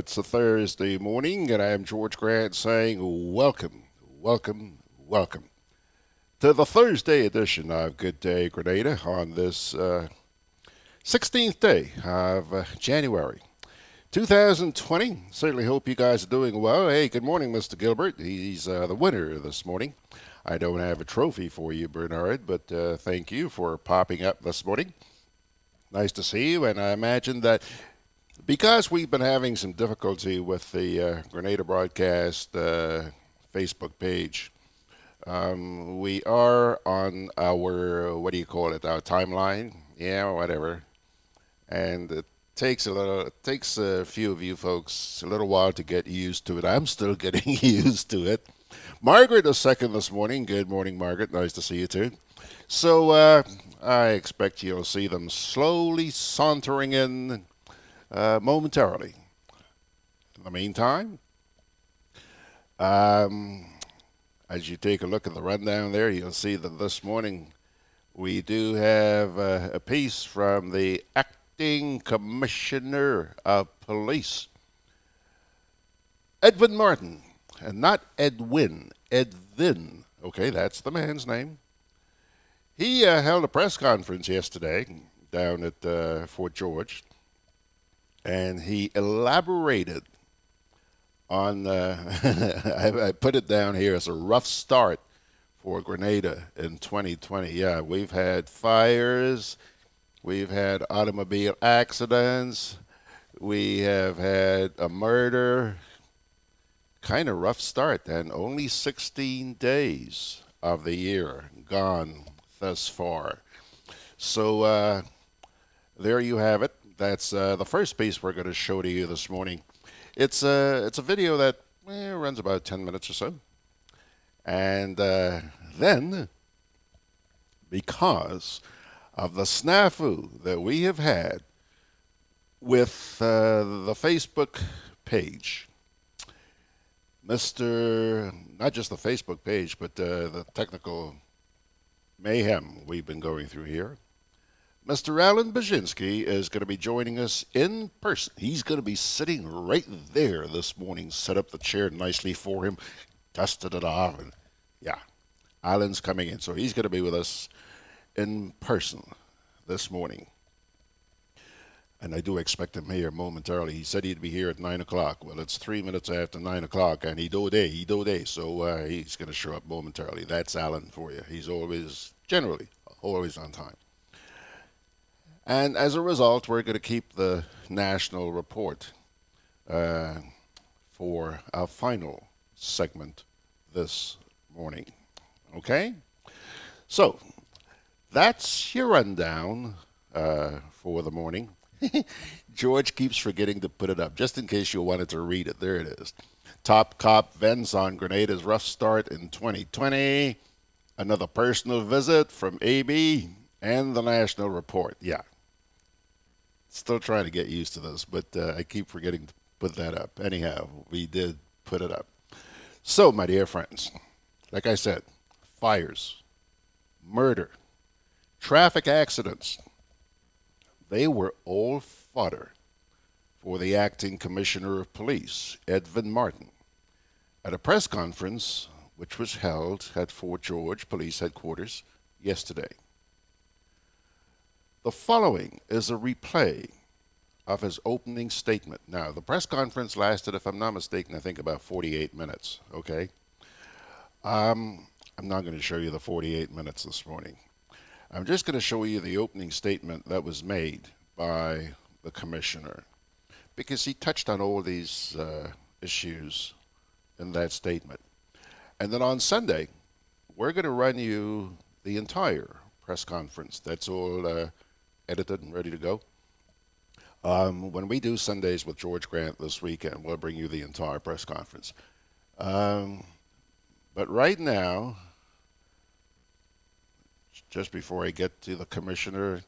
It's a Thursday morning, and I am George Grant saying welcome, welcome, welcome to the Thursday edition of Good Day Grenada on this 16th day of January 2020. Certainly hope you guys are doing well. Hey, good morning, Mr. Gilbert. He's the winner this morning. I don't have a trophy for you, Bernard, but thank you for popping up this morning. Nice to see you, and I imagine that because we've been having some difficulty with the Grenada Broadcast Facebook page, we are on our, what do you call it, our timeline? Yeah, whatever. And it takes a few of you folks a little while to get used to it. I'm still getting used to it. Margaret is second this morning. Good morning, Margaret. Nice to see you too. So I expect you'll see them slowly sauntering in momentarily. In the meantime, as you take a look at the rundown there, you'll see that this morning we do have a piece from the Acting Commissioner of Police, Edvin Martin, and not Edwin, Edvin. Okay, that's the man's name. He held a press conference yesterday down at Fort George, and he elaborated on, I put it down here as a rough start for Grenada in 2020. Yeah, we've had fires, we've had automobile accidents, we have had a murder. Kind of rough start, and only 16 days of the year gone thus far. So there you have it. That's the first piece we're going to show to you this morning. It's a video that runs about 10 minutes or so. And then, because of the snafu that we have had with the Facebook page, not just the Facebook page, but the technical mayhem we've been going through here, Mr. Allan is going to be joining us in person. He's going to be sitting right there this morning. Set up the chair nicely for him, dusted it off, and yeah, Allan's coming in. So he's going to be with us in person this morning. And I do expect him here momentarily. He said he'd be here at 9 o'clock. Well, it's 3 minutes after 9 o'clock, and he do day. So he's going to show up momentarily. That's Allan for you. He's generally always on time. And as a result, we're going to keep the national report for our final segment this morning. Okay? So, that's your rundown for the morning. George keeps forgetting to put it up, just in case you wanted to read it. There it is. Top cop vents on Grenada's rough start in 2020. Another personal visit from AB and the national report. Yeah. Still trying to get used to this, but I keep forgetting to put that up. Anyhow, we did put it up. So, my dear friends, like I said, fires, murder, traffic accidents, they were all fodder for the Acting Commissioner of Police, Edvin Martin, at a press conference which was held at Fort George Police Headquarters yesterday. The following is a replay of his opening statement. Now, the press conference lasted, if I'm not mistaken, I think about 48 minutes, okay? I'm not going to show you the 48 minutes this morning. I'm just going to show you the opening statement that was made by the commissioner, because he touched on all these issues in that statement. And then on Sunday, we're going to run you the entire press conference. That's all edited and ready to go. When we do Sundays with George Grant this weekend, we'll bring you the entire press conference. But right now, just before I get to the commissioner,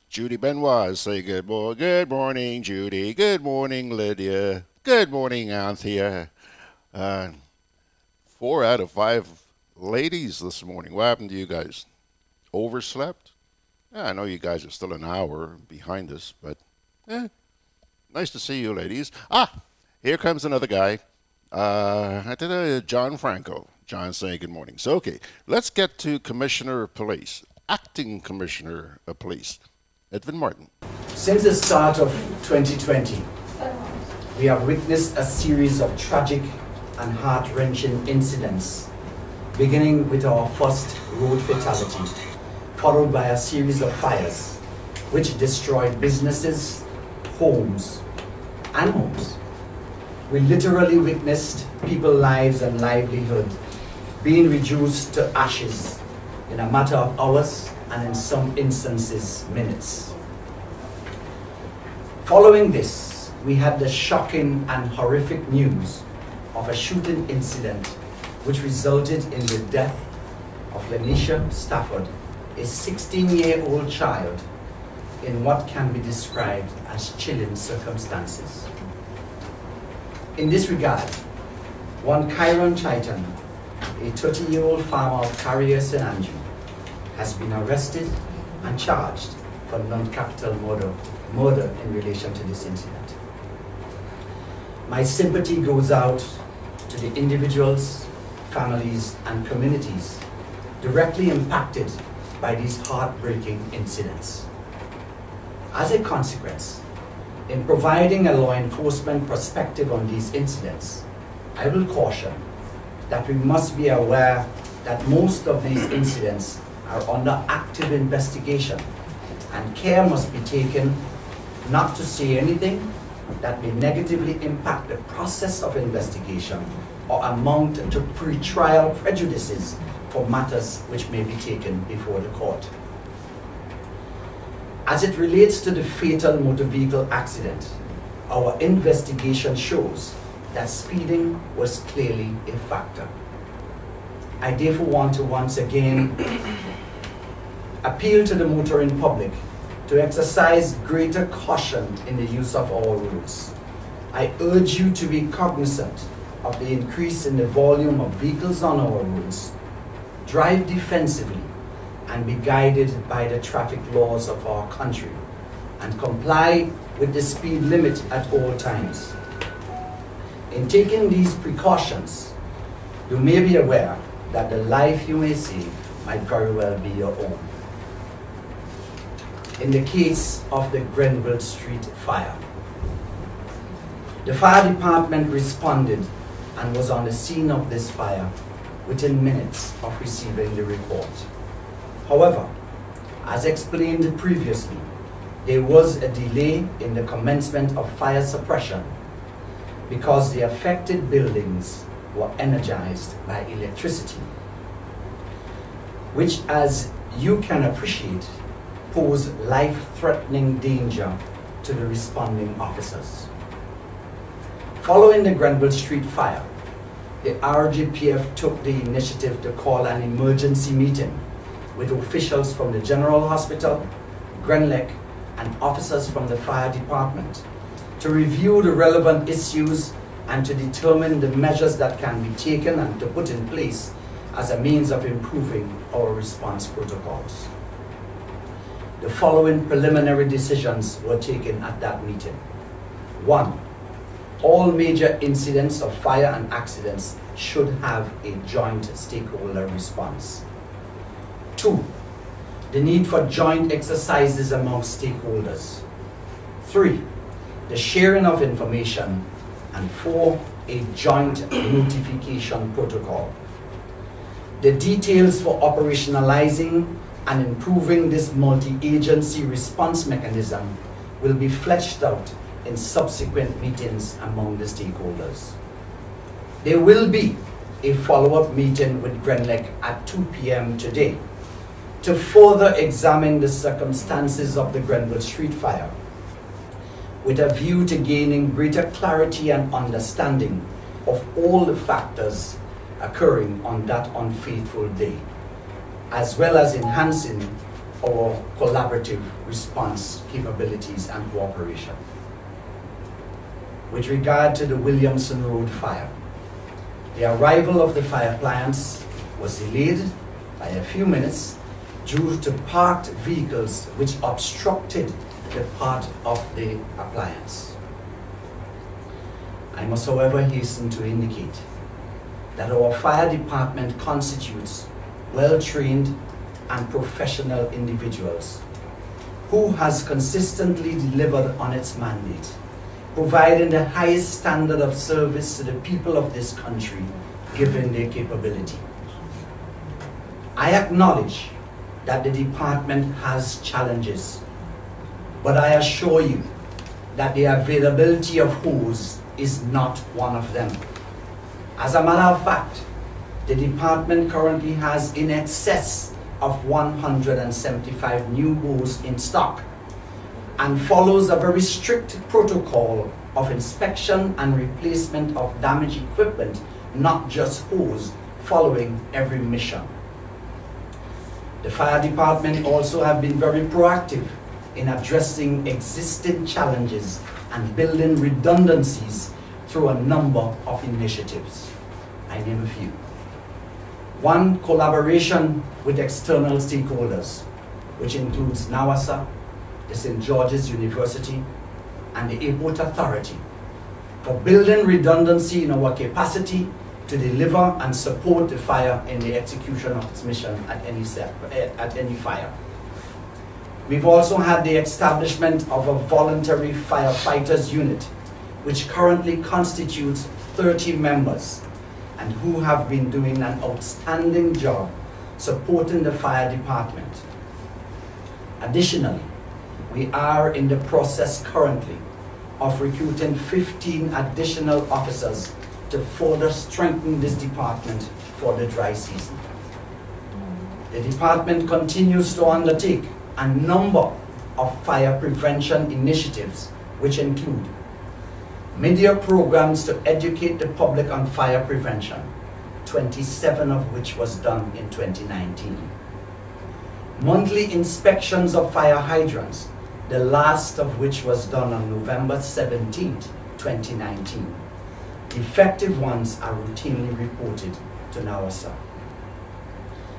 Judy Benoit say good morning. Good morning, Judy. Good morning, Lydia. Good morning, Anthea. 4 out of 5 ladies this morning. What happened to you guys? Overslept? Yeah, I know you guys are still an hour behind us, but nice to see you, ladies. Here comes another guy. I did a John Franco. John saying good morning. So, okay, let's get to Commissioner of Police, Acting Commissioner of Police, Edvin Martin. Since the start of 2020, we have witnessed a series of tragic and heart-wrenching incidents, beginning with our first road fatality, followed by a series of fires, which destroyed businesses, homes, and homes. We literally witnessed people's lives and livelihood being reduced to ashes in a matter of hours and in some instances, minutes. Following this, we had the shocking and horrific news of a shooting incident which resulted in the death of Lanisha Stafford, a 16-year-old child, in what can be described as chilling circumstances. In this regard, one Kyron Titan, a 30-year-old farmer of Carrier St. Andrew, has been arrested and charged for non-capital murder in relation to this incident. My sympathy goes out to the individuals, families, and communities directly impacted by these heartbreaking incidents. As a consequence, in providing a law enforcement perspective on these incidents, I will caution that we must be aware that most of these incidents are under active investigation, and care must be taken not to say anything that may negatively impact the process of investigation or amount to pre-trial prejudices for matters which may be taken before the court. As it relates to the fatal motor vehicle accident, our investigation shows that speeding was clearly a factor. I therefore want to once again appeal to the motoring public to exercise greater caution in the use of our roads. I urge you to be cognizant of the increase in the volume of vehicles on our roads. Drive defensively and be guided by the traffic laws of our country, and comply with the speed limit at all times. In taking these precautions, you may be aware that the life you may save might very well be your own. In the case of the Grenville Street fire, the fire department responded and was on the scene of this fire within minutes of receiving the report. However, as explained previously, there was a delay in the commencement of fire suppression because the affected buildings were energized by electricity, which, as you can appreciate, posed life-threatening danger to the responding officers. Following the Grenville Street fire, the RGPF took the initiative to call an emergency meeting with officials from the General Hospital, Grenlec, and officers from the fire department to review the relevant issues and to determine the measures that can be taken and to put in place as a means of improving our response protocols. The following preliminary decisions were taken at that meeting. 1. All major incidents of fire and accidents should have a joint stakeholder response. 2. The need for joint exercises among stakeholders. 3. The sharing of information. And 4. A joint notification protocol. The details for operationalizing and improving this multi-agency response mechanism will be fleshed out in subsequent meetings among the stakeholders. There will be a follow-up meeting with Grenlec at 2 p.m. today to further examine the circumstances of the Grenville Street fire, with a view to gaining greater clarity and understanding of all the factors occurring on that unfaithful day, as well as enhancing our collaborative response capabilities and cooperation. With regard to the Williamson Road fire, the arrival of the fire appliance was delayed by a few minutes due to parked vehicles which obstructed the path of the appliance. I must, however, hasten to indicate that our fire department constitutes well-trained and professional individuals who has consistently delivered on its mandate, providing the highest standard of service to the people of this country, given their capability. I acknowledge that the department has challenges, but I assure you that the availability of hose is not one of them. As a matter of fact, the department currently has in excess of 175 new hose in stock and follows a very strict protocol of inspection and replacement of damaged equipment, not just hose, following every mission. The fire department also have been very proactive in addressing existing challenges and building redundancies through a number of initiatives. I name a few. One, collaboration with external stakeholders, which includes NAWASA, the St. George's University, and the Airport Authority, for building redundancy in our capacity to deliver and support the fire in the execution of its mission at any fire. We've also had the establishment of a voluntary firefighters unit, which currently constitutes 30 members and who have been doing an outstanding job supporting the fire department. Additionally, we are in the process currently of recruiting 15 additional officers to further strengthen this department for the dry season. The department continues to undertake a number of fire prevention initiatives, which include media programs to educate the public on fire prevention, 27 of which was done in 2019. Monthly inspections of fire hydrants, the last of which was done on November 17, 2019. Effective ones are routinely reported to NAWASA.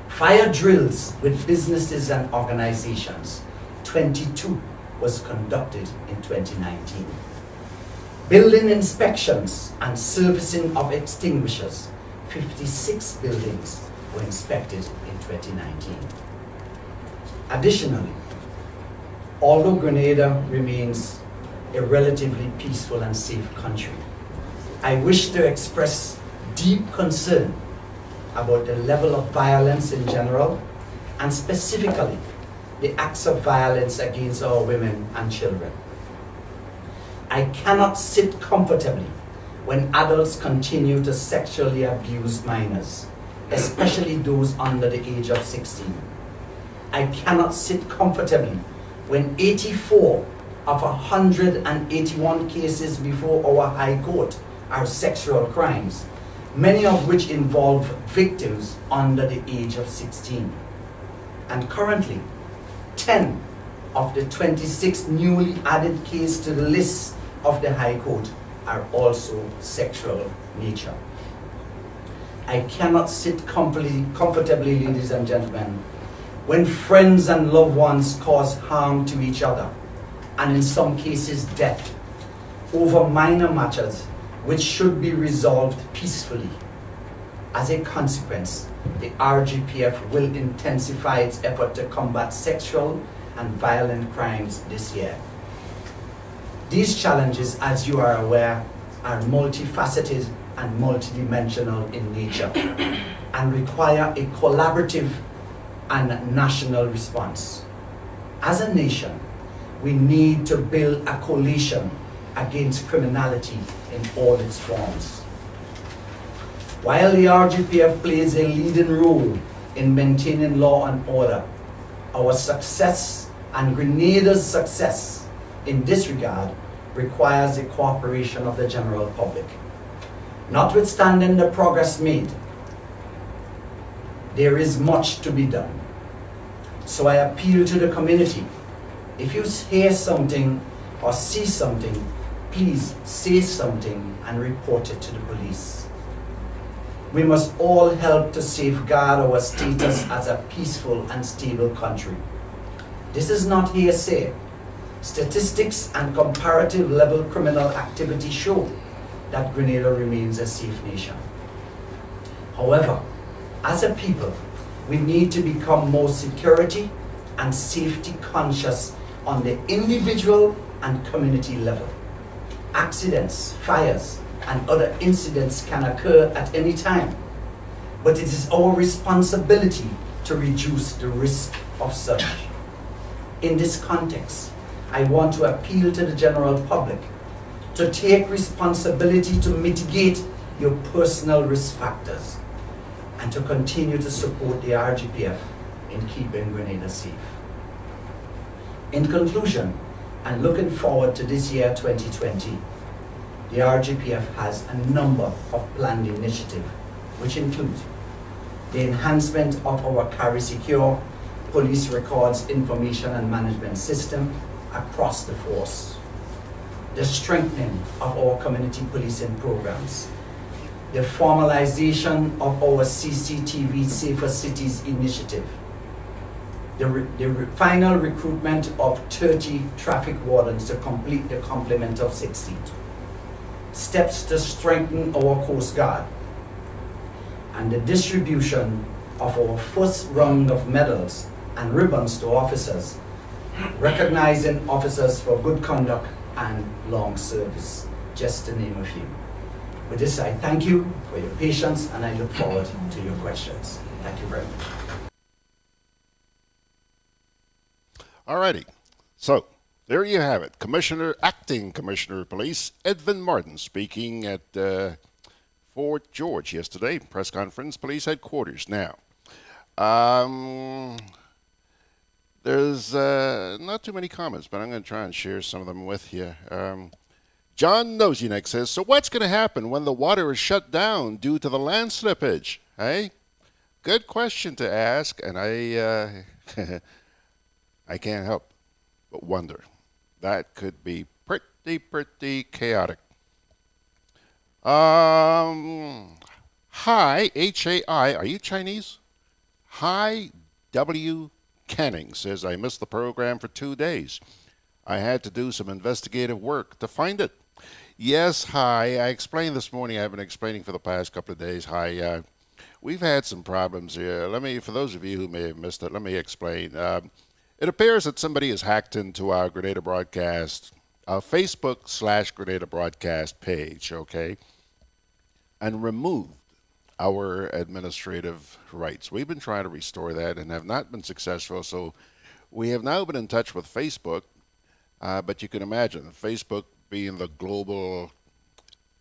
Fire drills with businesses and organizations, 22 was conducted in 2019. Building inspections and servicing of extinguishers, 56 buildings were inspected in 2019. Additionally, although Grenada remains a relatively peaceful and safe country, I wish to express deep concern about the level of violence in general, and specifically the acts of violence against our women and children. I cannot sit comfortably when adults continue to sexually abuse minors, especially those under the age of 16. I cannot sit comfortably when 84 of 181 cases before our High Court are sexual crimes, many of which involve victims under the age of 16. And currently, 10 of the 26 newly added cases to the list of the High Court are also sexual nature. I cannot sit comfortably, ladies and gentlemen, when friends and loved ones cause harm to each other, and in some cases death, over minor matters which should be resolved peacefully. As a consequence, the RGPF will intensify its effort to combat sexual and violent crimes this year. These challenges, as you are aware, are multifaceted and multidimensional in nature and require a collaborative and national response. As a nation, we need to build a coalition against criminality in all its forms. While the RGPF plays a leading role in maintaining law and order, our success and Grenada's success in this regard requires the cooperation of the general public. Notwithstanding the progress made, there is much to be done. So I appeal to the community. If you hear something or see something, please say something and report it to the police. We must all help to safeguard our status as a peaceful and stable country. This is not hearsay. Statistics and comparative level criminal activity show that Grenada remains a safe nation. However, as a people, we need to become more security and safety conscious on the individual and community level. Accidents, fires, and other incidents can occur at any time, but it is our responsibility to reduce the risk of such. In this context, I want to appeal to the general public to take responsibility to mitigate your personal risk factors and to continue to support the RGPF in keeping Grenada safe. In conclusion, and looking forward to this year 2020, the RGPF has a number of planned initiatives, which include the enhancement of our Carry Secure police records information and management system across the force, the strengthening of our community policing programs, the formalization of our CCTV Safer Cities initiative, the final recruitment of 30 traffic wardens to complete the complement of 60, steps to strengthen our Coast Guard, and the distribution of our first round of medals and ribbons to officers, recognizing officers for good conduct and long service, just to name a few. With this, I thank you for your patience and I look forward to your questions. Thank you very much. Alrighty, so there you have it. Acting Commissioner of Police Edvin Martin speaking at Fort George yesterday, press conference, police headquarters. Now, there's not too many comments, but I'm going to try and share some of them with you. John Noseyneck says, so what's going to happen when the water is shut down due to the land slippage? Hey, good question to ask, and I can't help but wonder. That could be pretty chaotic. Hi, H-A-I, are you Chinese? Hi, W. Canning says, I missed the program for 2 days. I had to do some investigative work to find it. Yes, hi, I explained this morning, I've been explaining for the past couple of days. Hi, we've had some problems here. For those of you who may have missed it, let me explain. It appears that somebody has hacked into our Grenada Broadcast, Facebook/Grenada Broadcast page, okay, and removed our administrative rights. We've been trying to restore that and have not been successful, so we have now been in touch with Facebook, but you can imagine, Facebook being the global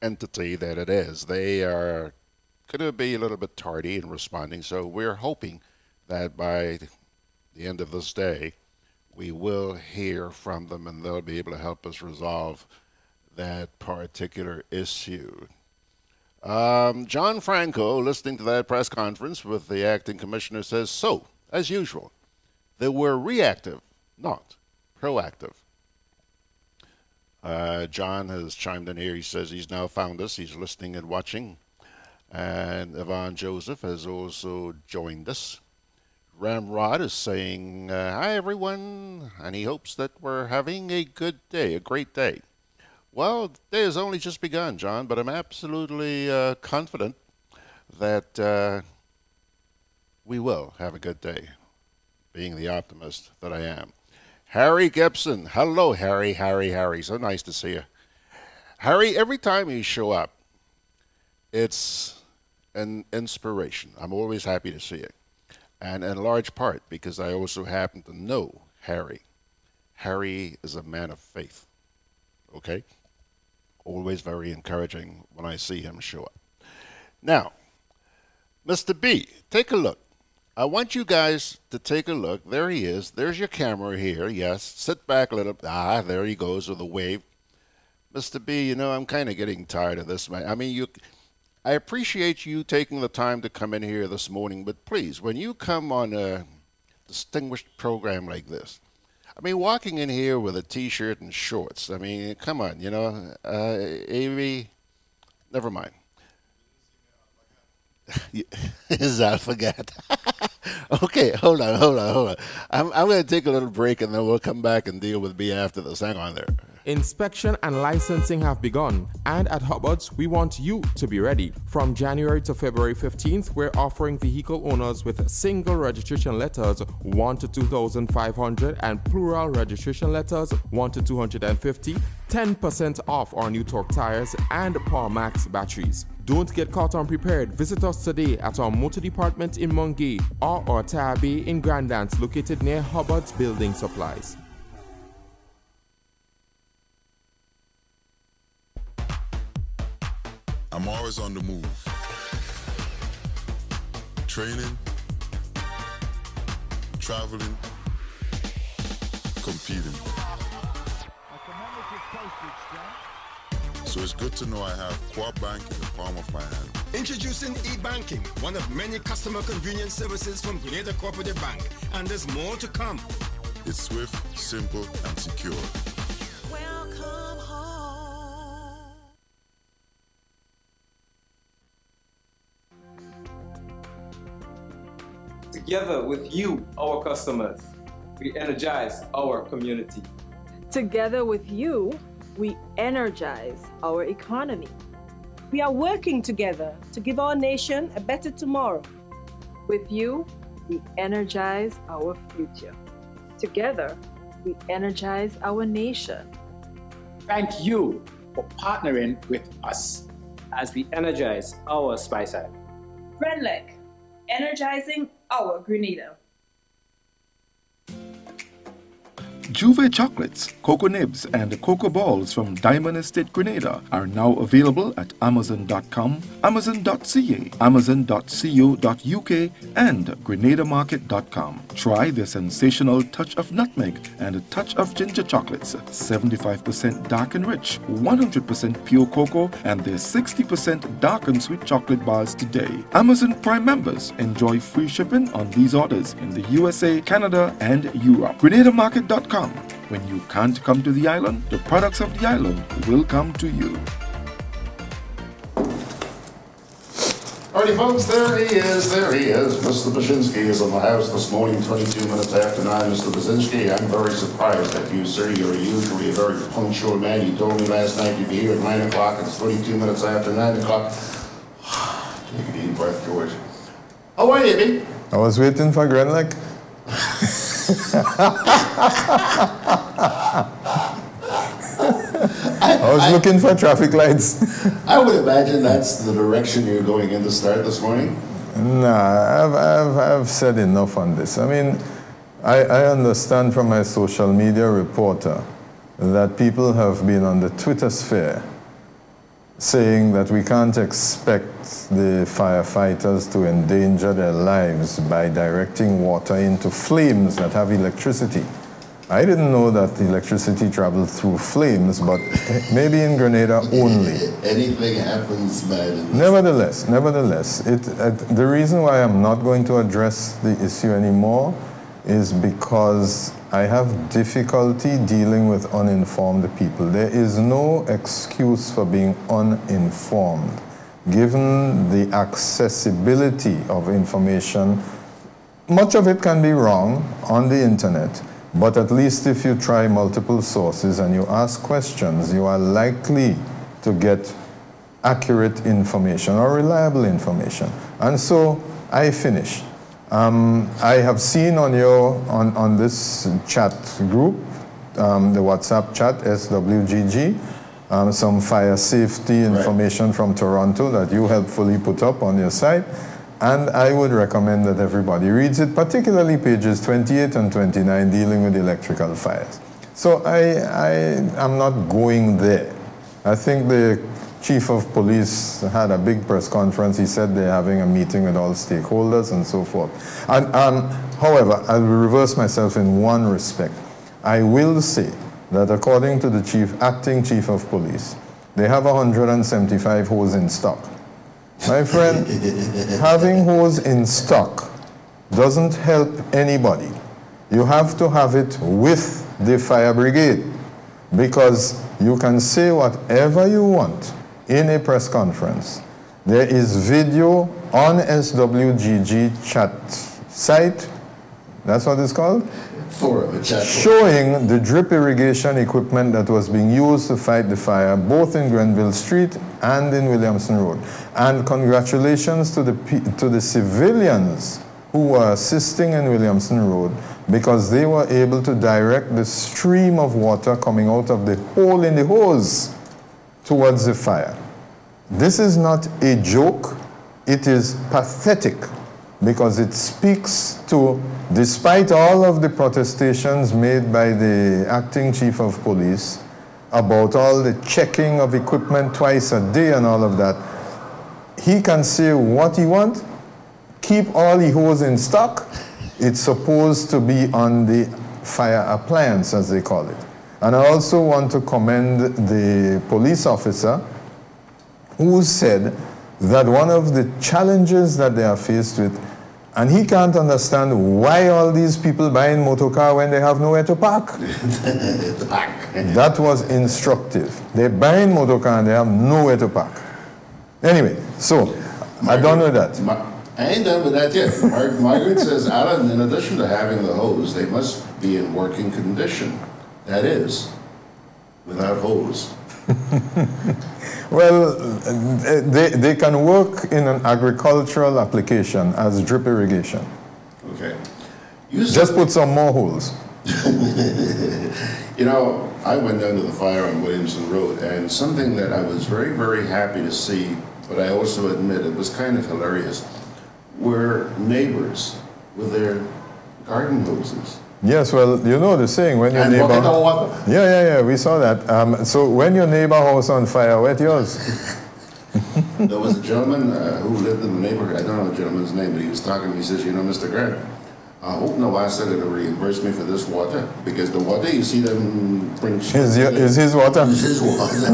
entity that it is, they are going to be a little bit tardy in responding, so we're hoping that by the end of this day, we will hear from them and they'll be able to help us resolve that particular issue. John Franco, listening to that press conference with the acting commissioner, says, so, as usual, they were reactive, not proactive. John has chimed in here. He says he's now found us. He's listening and watching. And Yvonne Joseph has also joined us. Ramrod is saying, hi everyone, and he hopes that we're having a good day, a great day. Well, the day has only just begun, John, but I'm absolutely confident that we will have a good day, being the optimist that I am. Harry Gibson, hello Harry, so nice to see you. Harry, every time you show up, it's an inspiration. I'm always happy to see it. And in large part because I also happen to know Harry. Harry is a man of faith, okay? Always very encouraging when I see him show up. Now, Mr. B, take a look. I want you guys to take a look. There he is. There's your camera here. Yes. Sit back a little. Ah, there he goes with a wave. Mr. B, you know, I'm kind of getting tired of this, man. I mean, I appreciate you taking the time to come in here this morning, but please, when you come on a distinguished program like this, I mean, walking in here with a T-shirt and shorts, I mean, come on, you know, Avery, never mind. Is that forget? Okay, hold on. I'm going to take a little break and then we'll come back and deal with B after this. Hang on there. Inspection and licensing have begun, and at Hubbard's, we want you to be ready. From January to February 15th, we're offering vehicle owners with single registration letters 1 to 2,500 and plural registration letters 1 to 250, 10% off our new torque tires and Power Max batteries. Don't get caught unprepared. Visit us today at our motor department in Mungay or our tire bay in Grandance, located near Hubbard's Building Supplies. I'm always on the move. Training, traveling, competing. So it's good to know I have Quad Bank in the palm of my hand. Introducing e-banking, one of many customer convenience services from Grenada Cooperative Bank. And there's more to come. It's swift, simple, and secure. Welcome home. Together with you, our customers, we energize our community. Together with you, we energize our economy. We are working together to give our nation a better tomorrow. With you, we energize our future. Together, we energize our nation. Thank you for partnering with us as we energize our Spice Island. GRENLEC, energizing our Grenada. Juve chocolates, cocoa nibs, and cocoa balls from Diamond Estate Grenada are now available at Amazon.com, Amazon.ca, Amazon.co.uk, and GrenadaMarket.com. Try the sensational touch of nutmeg and a touch of ginger chocolates, 75% dark and rich, 100% pure cocoa, and their 60% dark and sweet chocolate bars today. Amazon Prime members enjoy free shipping on these orders in the USA, Canada, and Europe. GrenadaMarket.com. When you can't come to the island, the products of the island will come to you. Alrighty folks, there he is. Mr. Baczynski is in the house this morning, 22 minutes after 9. Mr. Baczynski, I'm very surprised at you, sir. You're usually a very punctual man. You told me last night you'd be here at 9 o'clock. It's 22 minutes after 9 o'clock. Take a deep breath, George. How are you, B? I was waiting for GRENLEC. I was looking for traffic lights. I would imagine that's the direction you're going in to start this morning. Nah, I've said enough on this. I mean, I understand from my social media reporter that people have been on the Twitter sphere saying that we can't expect the firefighters to endanger their lives by directing water into flames that have electricity. I didn't know that electricity traveled through flames, but maybe in Grenada only. Anything happens, man. Nevertheless, the reason why I'm not going to address the issue anymore is because I have difficulty dealing with uninformed people. There is no excuse for being uninformed, given the accessibility of information. Much of it can be wrong on the internet, but at least if you try multiple sources and you ask questions, you are likely to get accurate information or reliable information. And so I finished. I have seen on this chat group, the WhatsApp chat, SWGG, some fire safety information from Toronto that you helpfully put up on your site. And I would recommend that everybody reads it, particularly pages 28 and 29 dealing with electrical fires. So I'm not going there. I think the Chief of Police had a big press conference. He said they're having a meeting with all stakeholders and so forth. However, I will reverse myself in one respect. I will say that according to the acting Chief of Police, they have 175 hose in stock. My friend, having hose in stock doesn't help anybody. You have to have it with the fire brigade, because you can say whatever you want in a press conference. There is video on SWGG chat site. That's what it's called? showing the drip irrigation equipment that was being used to fight the fire, both in Grenville Street and in Williamson Road. And congratulations to the civilians who were assisting in Williamson Road, because they were able to direct the stream of water coming out of the hole in the hose towards the fire. This is not a joke, it is pathetic, because it speaks to, despite all of the protestations made by the acting chief of police about all the checking of equipment twice a day and all of that, he can say what he wants, keep all the hose in stock. It's supposed to be on the fire appliance, as they call it. And I also want to commend the police officer who said that one of the challenges that they are faced with, and he can't understand why all these people buying motor car when they have nowhere to park. That was instructive. They're buying motor car and they have nowhere to park. Anyway, so I don't know that. I ain't done with that yet. Margaret says, Allan, in addition to having the hose, they must be in working condition. That is, without hose. Well, they can work in an agricultural application as drip irrigation. Okay. Just put some more holes. You know, I went down to the fire on Williamson Road, and something that I was very, very happy to see, but I also admit it was kind of hilarious, were neighbors with their garden hoses. Yes, well, you know the saying, when your neighbor... Yeah, we saw that. So when your neighbor house on fire, wet yours. There was a gentleman who lived in the neighborhood, I don't know the gentleman's name, but he was talking to me, he says, you know, Mr. Grant, I hope Nawasa going to reimburse me for this water, because the water, you see them bring... Is his water? Is his water.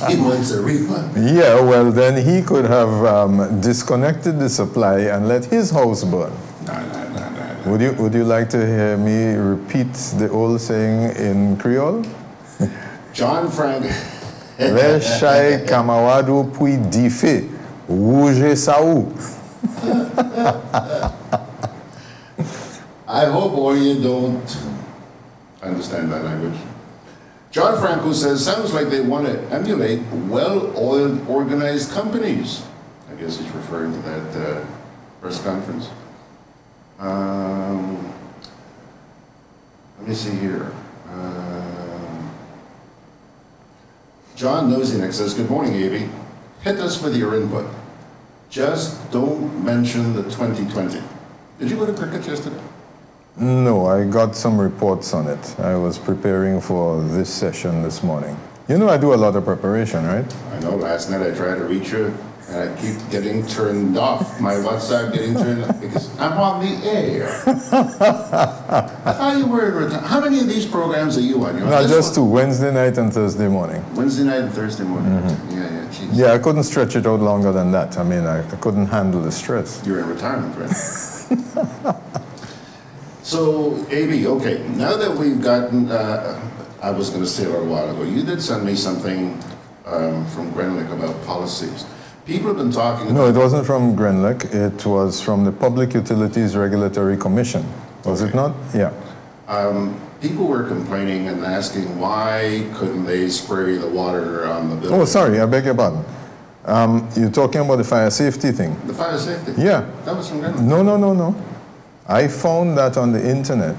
He wants a refund. Yeah, well, then he could have disconnected the supply and let his house burn. No. Would you like to hear me repeat the old saying in Creole? John Frank. Reshai kamawadu pui dife, rouge saou. I hope or you don't understand that language. John Franco says, sounds like they want to emulate well-oiled, organized companies. I guess he's referring to that press conference. Let me see here. John Nosinek says, good morning, Avi. Hit us with your input. Just don't mention the 2020. Did you go to cricket yesterday? No, I got some reports on it. I was preparing for this session this morning. You know I do a lot of preparation, right? I know. Last night I tried to reach you, and I keep getting turned off. My WhatsApp getting turned off because I'm on the air. I thought you were... How many of these programs are you on? No, just two. Wednesday night and Thursday morning. Wednesday night and Thursday morning. Mm-hmm. Yeah, geez. Yeah, I couldn't stretch it out longer than that. I mean, I couldn't handle the stress. You're in retirement, right? So, AB, okay, now that we've gotten, I was going to say a little while ago, you did send me something from Grenlick about policies. People have been talking about... No, it wasn't from Grenlick. It was from the Public Utilities Regulatory Commission. Was it not? Yeah. People were complaining and asking why couldn't they spray the water on the building. Oh, sorry, I beg your pardon. You're talking about the fire safety thing? The fire safety? Yeah. That was from Grenlick? No. I found that on the internet.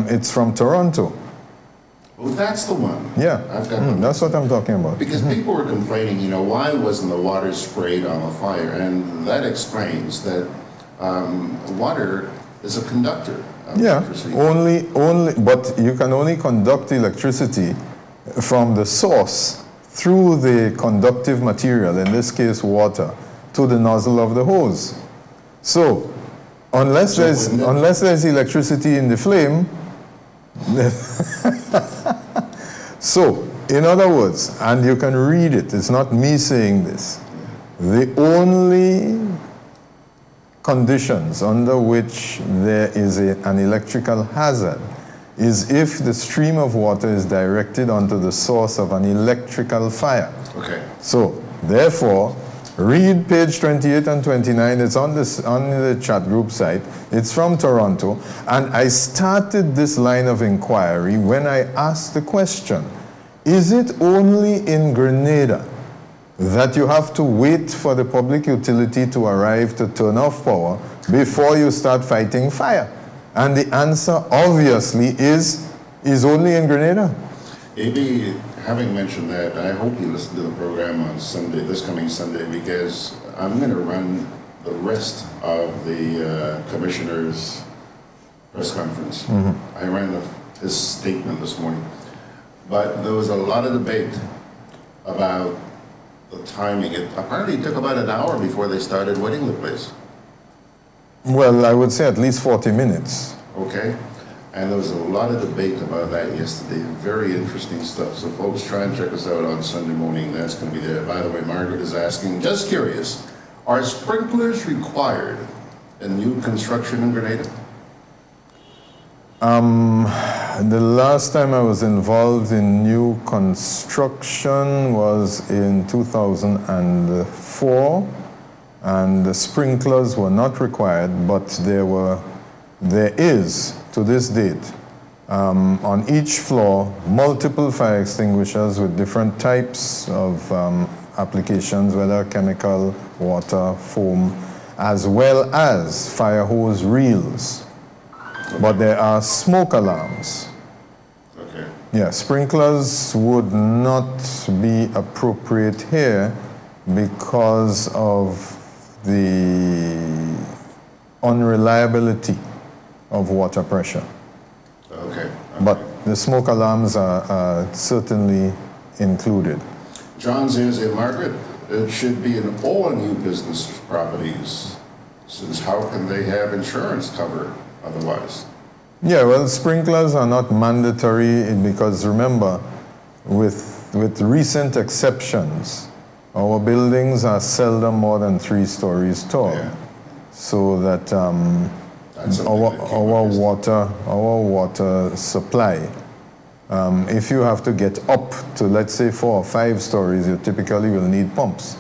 It's from Toronto. Oh, that's the one. Yeah, I've got that's what I'm talking about. Because people were complaining, you know, why wasn't the water sprayed on the fire? And that explains that water is a conductor of electricity. But you can only conduct electricity from the source through the conductive material, in this case water, to the nozzle of the hose. So, unless there's electricity in the flame, so in other words, and you can read it, it's not me saying this, the only conditions under which there is an electrical hazard is if the stream of water is directed onto the source of an electrical fire. Okay. So therefore, Read page 28 and 29. It's on the chat group site. It's from Toronto. And I started this line of inquiry when I asked the question, is it only in Grenada that you have to wait for the public utility to arrive to turn off power before you start fighting fire? And the answer obviously is only in Grenada. AB, having mentioned that, I hope you listen to the program on Sunday, this coming Sunday, because I'm going to run the rest of the commissioner's press conference. Mm-hmm. I ran his statement this morning. But there was a lot of debate about the timing. It apparently took about an hour before they started wetting the place. Well, I would say at least 40 minutes. Okay. And there was a lot of debate about that yesterday. Very interesting stuff. So folks, try and check us out on Sunday morning. That's going to be there. By the way, Margaret is asking, just curious, are sprinklers required in new construction in Grenada? The last time I was involved in new construction was in 2004, and the sprinklers were not required, but there is, to this date, on each floor, multiple fire extinguishers with different types of applications, whether chemical, water, foam, as well as fire hose reels. But there are smoke alarms. Okay. Yeah, sprinklers would not be appropriate here because of the unreliability of water pressure. Okay. But the smoke alarms are certainly included. John says, hey, Margaret, it should be in all new business properties, since how can they have insurance cover otherwise? Yeah, well, sprinklers are not mandatory because remember, with recent exceptions, our buildings are seldom more than 3 stories tall. Yeah. So that our water supply, if you have to get up to, let's say, 4 or 5 stories, you typically will need pumps.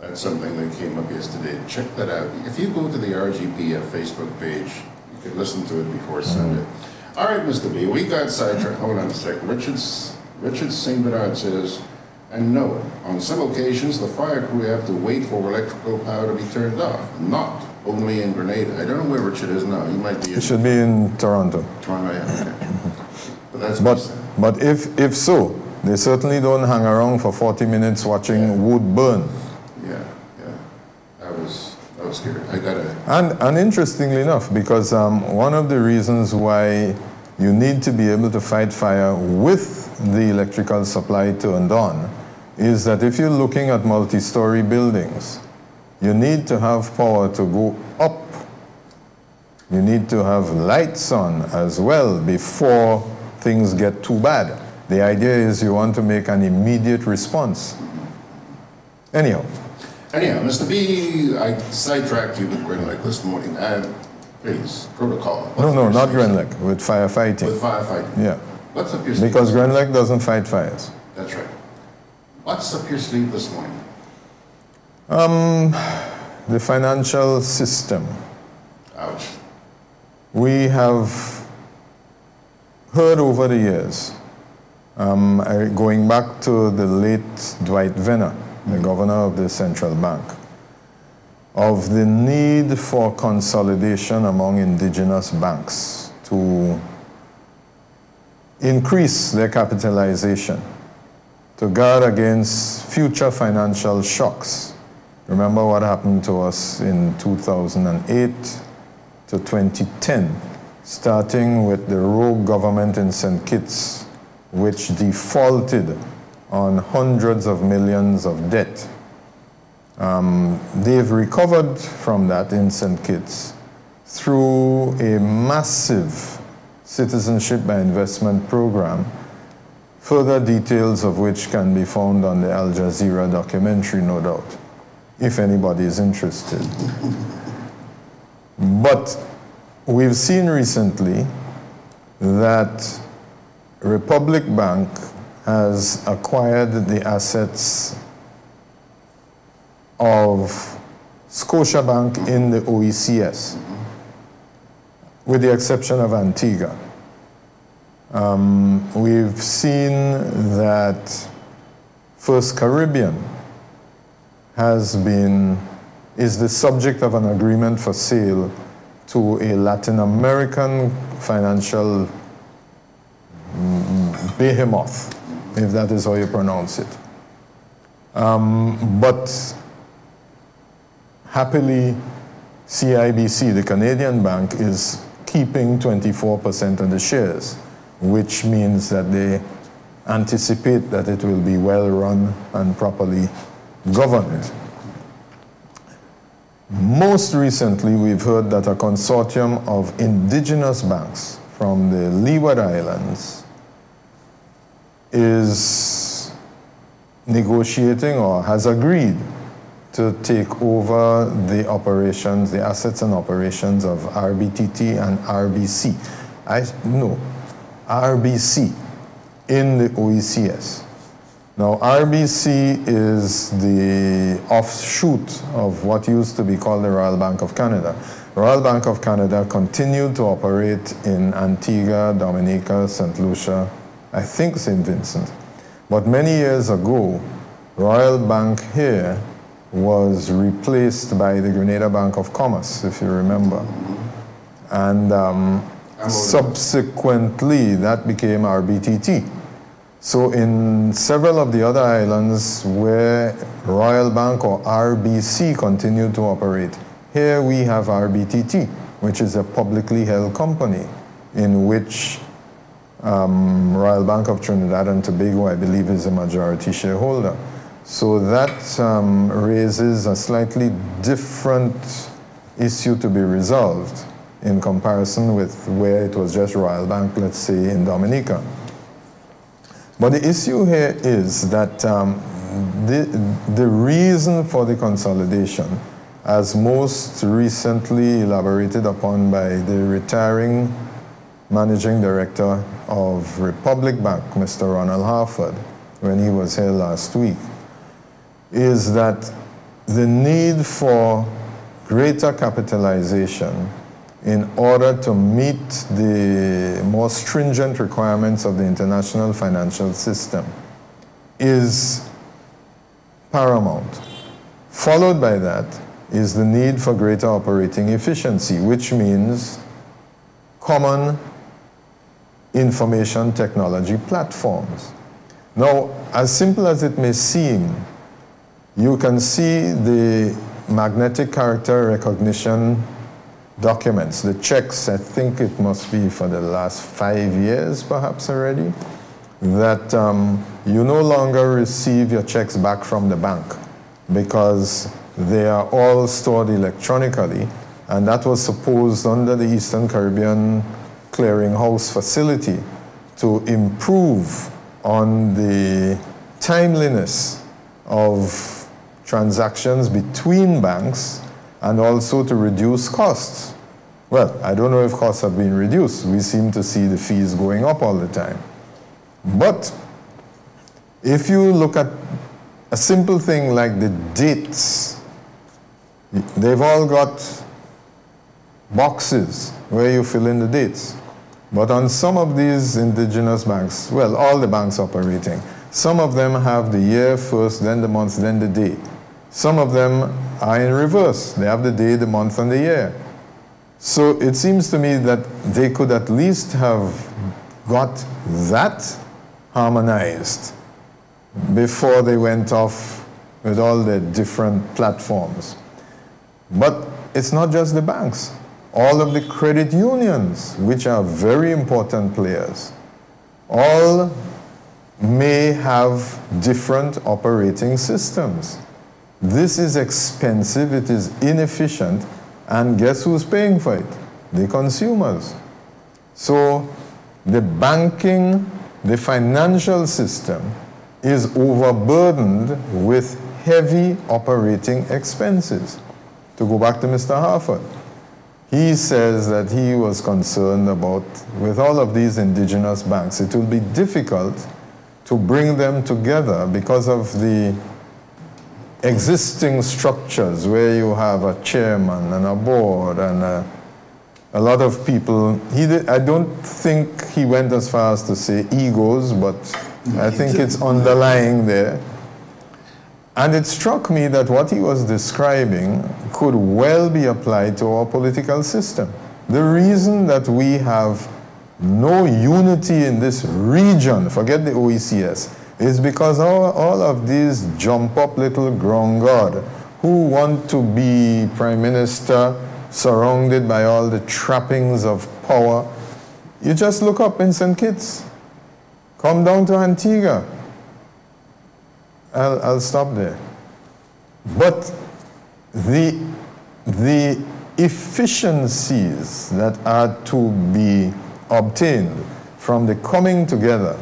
That's something that came up yesterday. Check that out. If you go to the RGPF Facebook page, you can listen to it before Sunday. All right, Mr. B, we got sidetracked. Hold on a second. Richard St. Bernard says, and no, on some occasions, the fire crew have to wait for electrical power to be turned off, not only in Grenada. I don't know where Richard is now. He might be in... It should be in Toronto. Toronto, yeah, okay. But if so, they certainly don't hang around for 40 minutes watching wood burn. Yeah. That was scary. I got it. And interestingly enough, because one of the reasons why you need to be able to fight fire with the electrical supply turned on is that if you're looking at multi-story buildings, you need to have power to go up. You need to have lights on as well before things get too bad. The idea is you want to make an immediate response. Anyhow, Mr. B, I sidetracked you with GRENADABROADCAST this morning. Please, protocol. No, not GRENADABROADCAST, with firefighting. With firefighting. Yeah. What's up your sleeve? Because GRENADABROADCAST doesn't fight fires. That's right. What's up your sleeve this morning? The financial system. Ouch. We have heard over the years, going back to the late Dwight Venner, the governor of the central bank, of the need for consolidation among indigenous banks to increase their capitalization to guard against future financial shocks. Remember what happened to us in 2008 to 2010, starting with the rogue government in St. Kitts, which defaulted on hundreds of millions of debt. They've recovered from that in St. Kitts through a massive citizenship by investment program, further details of which can be found on the Al Jazeera documentary, no doubt, if anybody is interested. But we've seen recently that Republic Bank has acquired the assets of Scotiabank in the OECS, with the exception of Antigua. We've seen that First Caribbean is the subject of an agreement for sale to a Latin American financial behemoth, if that is how you pronounce it. But happily, CIBC, the Canadian bank, is keeping 24% of the shares, which means that they anticipate that it will be well run and properly governed. Most recently, we've heard that a consortium of indigenous banks from the Leeward Islands is negotiating or has agreed to take over the operations, the assets and operations of RBTT and RBC. RBC in the OECS. Now, RBC is the offshoot of what used to be called the Royal Bank of Canada. Royal Bank of Canada continued to operate in Antigua, Dominica, St. Lucia, I think St. Vincent. But many years ago, Royal Bank here was replaced by the Grenada Bank of Commerce, if you remember. And subsequently, that became RBTT. So in several of the other islands where Royal Bank or RBC continued to operate, here we have RBTT, which is a publicly held company in which Royal Bank of Trinidad and Tobago, I believe, is a majority shareholder. So that raises a slightly different issue to be resolved in comparison with where it was just Royal Bank, let's say, in Dominica. But the issue here is that the reason for the consolidation, as most recently elaborated upon by the retiring managing director of Republic Bank, Mr. Ronald Harford, when he was here last week, is that the need for greater capitalization in order to meet the more stringent requirements of the international financial system is paramount. Followed by that is the need for greater operating efficiency, which means common information technology platforms. Now, as simple as it may seem, you can see the magnetic character recognition documents, the checks, I think it must be for the last 5 years perhaps already, that you no longer receive your checks back from the bank because they are all stored electronically, and that was supposed under the Eastern Caribbean Clearinghouse facility to improve on the timeliness of transactions between banks and also to reduce costs. Well, I don't know if costs have been reduced. We seem to see the fees going up all the time. But if you look at a simple thing like the dates, they've all got boxes where you fill in the dates. But on some of these indigenous banks, well, all the banks operating, some of them have the year first, then the month, then the day. Some of them are in reverse. They have the day, the month, and the year. So it seems to me that they could at least have got that harmonized before they went off with all the different platforms. But it's not just the banks. All of the credit unions, which are very important players, all may have different operating systems. This is expensive, it is inefficient, and guess who's paying for it? The consumers. So the banking, the financial system is overburdened with heavy operating expenses. To go back to Mr. Harford, he says that he was concerned about, with all of these indigenous banks, it will be difficult to bring them together because of the existing structures where you have a chairman and a board and a lot of people. I don't think he went as far as to say egos, but I think it's underlying there. And it struck me that what he was describing could well be applied to our political system. The reason that we have no unity in this region, forget the OECS, is because all of these jump-up little ground god who want to be prime minister surrounded by all the trappings of power. You just look up in St. Kitts. Come down to Antigua. I'll stop there. But the efficiencies that are to be obtained from the coming together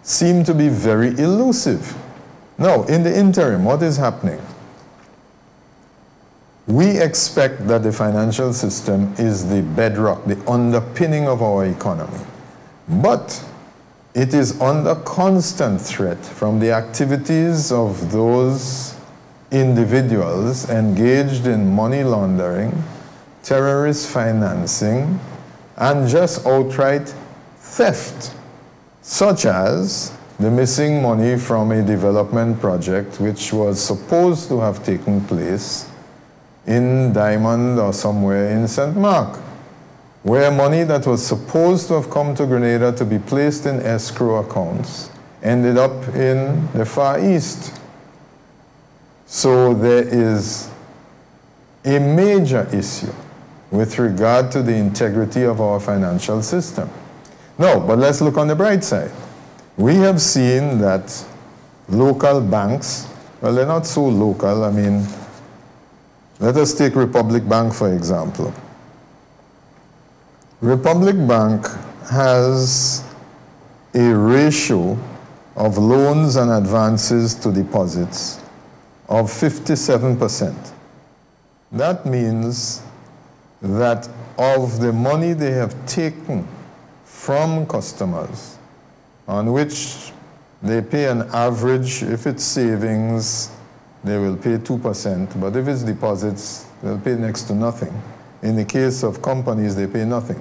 seem to be very elusive. Now, in the interim, what is happening? We expect that the financial system is the bedrock, the underpinning of our economy. But it is under constant threat from the activities of those individuals engaged in money laundering, terrorist financing, and just outright theft, such as the missing money from a development project which was supposed to have taken place in Diamond or somewhere in St. Mark, where money that was supposed to have come to Grenada to be placed in escrow accounts ended up in the Far East. So there is a major issue with regard to the integrity of our financial system. No, but let's look on the bright side. We have seen that local banks, well, they're not so local. I mean, let us take Republic Bank, for example. Republic Bank has a ratio of loans and advances to deposits of 57%. That means that of the money they have taken from customers, on which they pay an average, if it's savings, they will pay 2%, but if it's deposits, they'll pay next to nothing. In the case of companies, they pay nothing.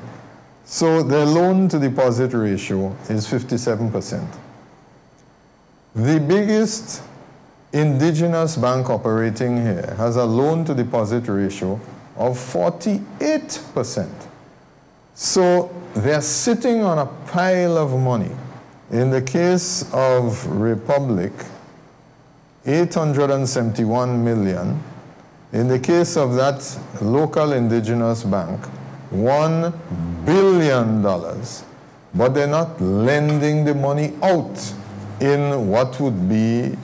So their loan to deposit ratio is 57%. The biggest indigenous bank operating here has a loan to deposit ratio of 48%. So they're sitting on a pile of money. In the case of Republic, 871 million. In the case of that local indigenous bank, $1 billion. But they're not lending the money out in what would be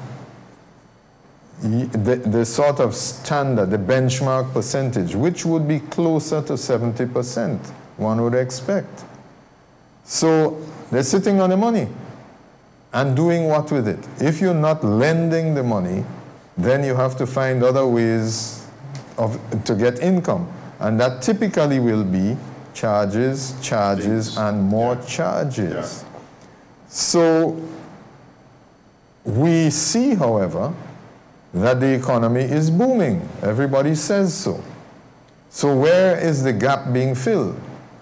the sort of standard, the benchmark percentage, which would be closer to 70%, one would expect. So they're sitting on the money and doing what with it? If you're not lending the money, then you have to find other ways to get income. And that typically will be charges, and more charges. So we see, however, that the economy is booming. Everybody says so. So where is the gap being filled?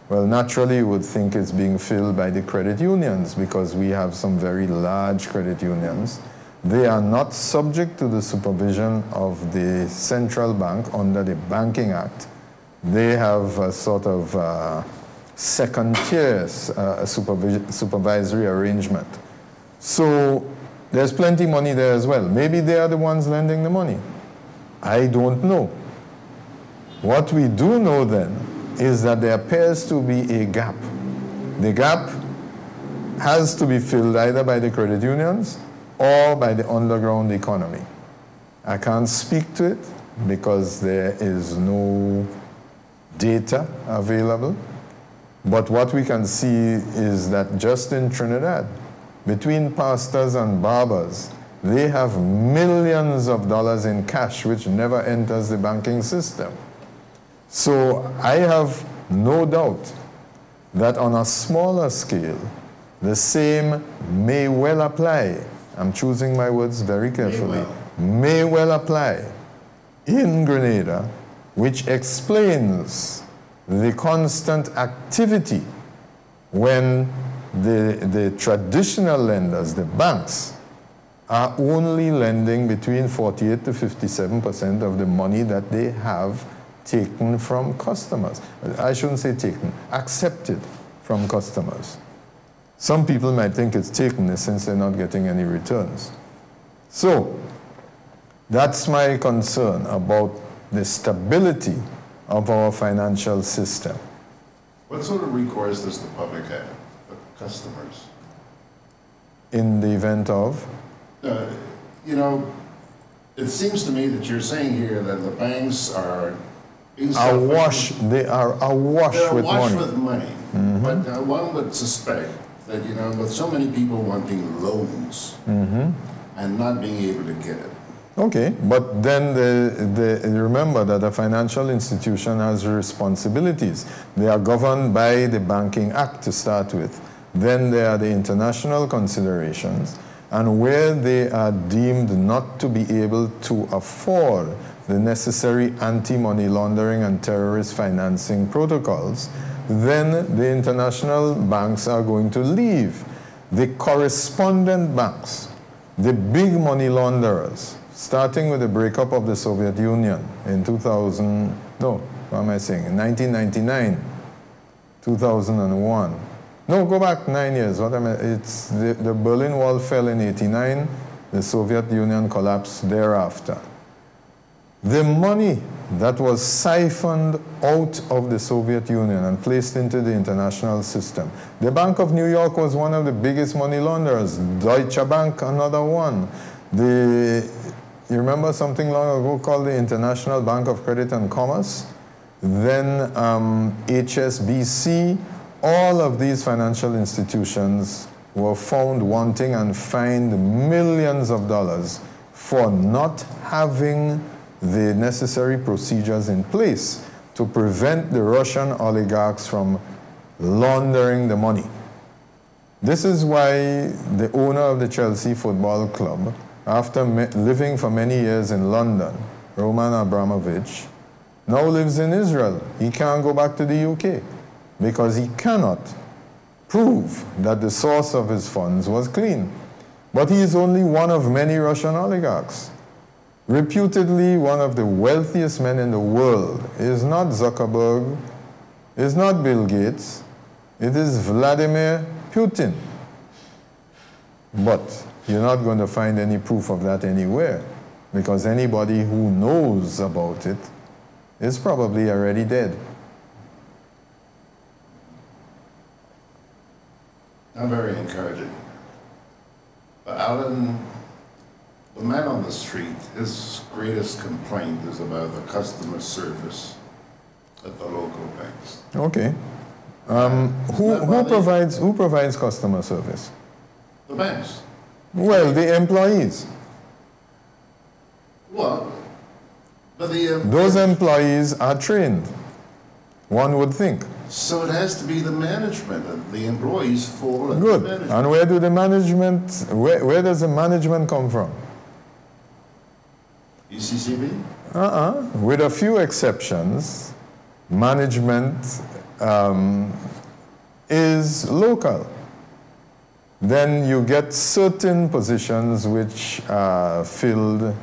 Well, naturally, you would think it's being filled by the credit unions because we have some very large credit unions. They are not subject to the supervision of the central bank under the Banking Act. They have a sort of second-tier supervisory arrangement. So there's plenty of money there as well. Maybe they are the ones lending the money. I don't know. What we do know then is that there appears to be a gap. The gap has to be filled either by the credit unions or by the underground economy. I can't speak to it because there is no data available. But what we can see is that just in Trinidad, between pastors and barbers, they have millions of dollars in cash which never enters the banking system. So I have no doubt that on a smaller scale, the same may well apply. I'm choosing my words very carefully. may well apply in Grenada, which explains the constant activity when the traditional lenders, the banks, are only lending between 48 to 57% of the money that they have taken from customers. I shouldn't say taken, accepted from customers. Some people might think it's taken since they're not getting any returns. So, that's my concern about the stability of our financial system. What sort of recourse does the public have, the customers? In the event of? You know, it seems to me that you're saying here that the banks are awash. They are awash with money. With money. Mm-hmm. But one would suspect that, you know, with so many people wanting loans and not being able to get it. Okay, but then remember that a financial institution has responsibilities. They are governed by the Banking Act to start with. Then there are the international considerations. And where they are deemed not to be able to afford the necessary anti-money laundering and terrorist financing protocols, then the international banks are going to leave. The correspondent banks, the big money launderers, starting with the breakup of the Soviet Union in 1999, 2001. No, go back 9 years. It's the Berlin Wall fell in 89. The Soviet Union collapsed thereafter. The money that was siphoned out of the Soviet Union and placed into the international system. The Bank of New York was one of the biggest money launderers. Deutsche Bank, another one. You remember something long ago called the International Bank of Credit and Commerce? Then HSBC. All of these financial institutions were found wanting and fined millions of dollars for not having the necessary procedures in place to prevent the Russian oligarchs from laundering the money. This is why the owner of the Chelsea Football Club, after living for many years in London, Roman Abramovich, now lives in Israel. He can't go back to the UK because he cannot prove that the source of his funds was clean. But he is only one of many Russian oligarchs. Reputedly one of the wealthiest men in the world is not Zuckerberg, is not Bill Gates, it is Vladimir Putin. But you're not going to find any proof of that anywhere, because anybody who knows about it is probably already dead. Not very encouraging. But Allan, the man on the street, his greatest complaint is about the customer service at the local banks. Okay. Who provides customer service? The banks. Well, the employees. Well, but those employees are trained, one would think. So it has to be the management, and the employees fall under Good. the management. And where do the management, where does the management come from? ECCB? With a few exceptions, management is local. Then you get certain positions which are filled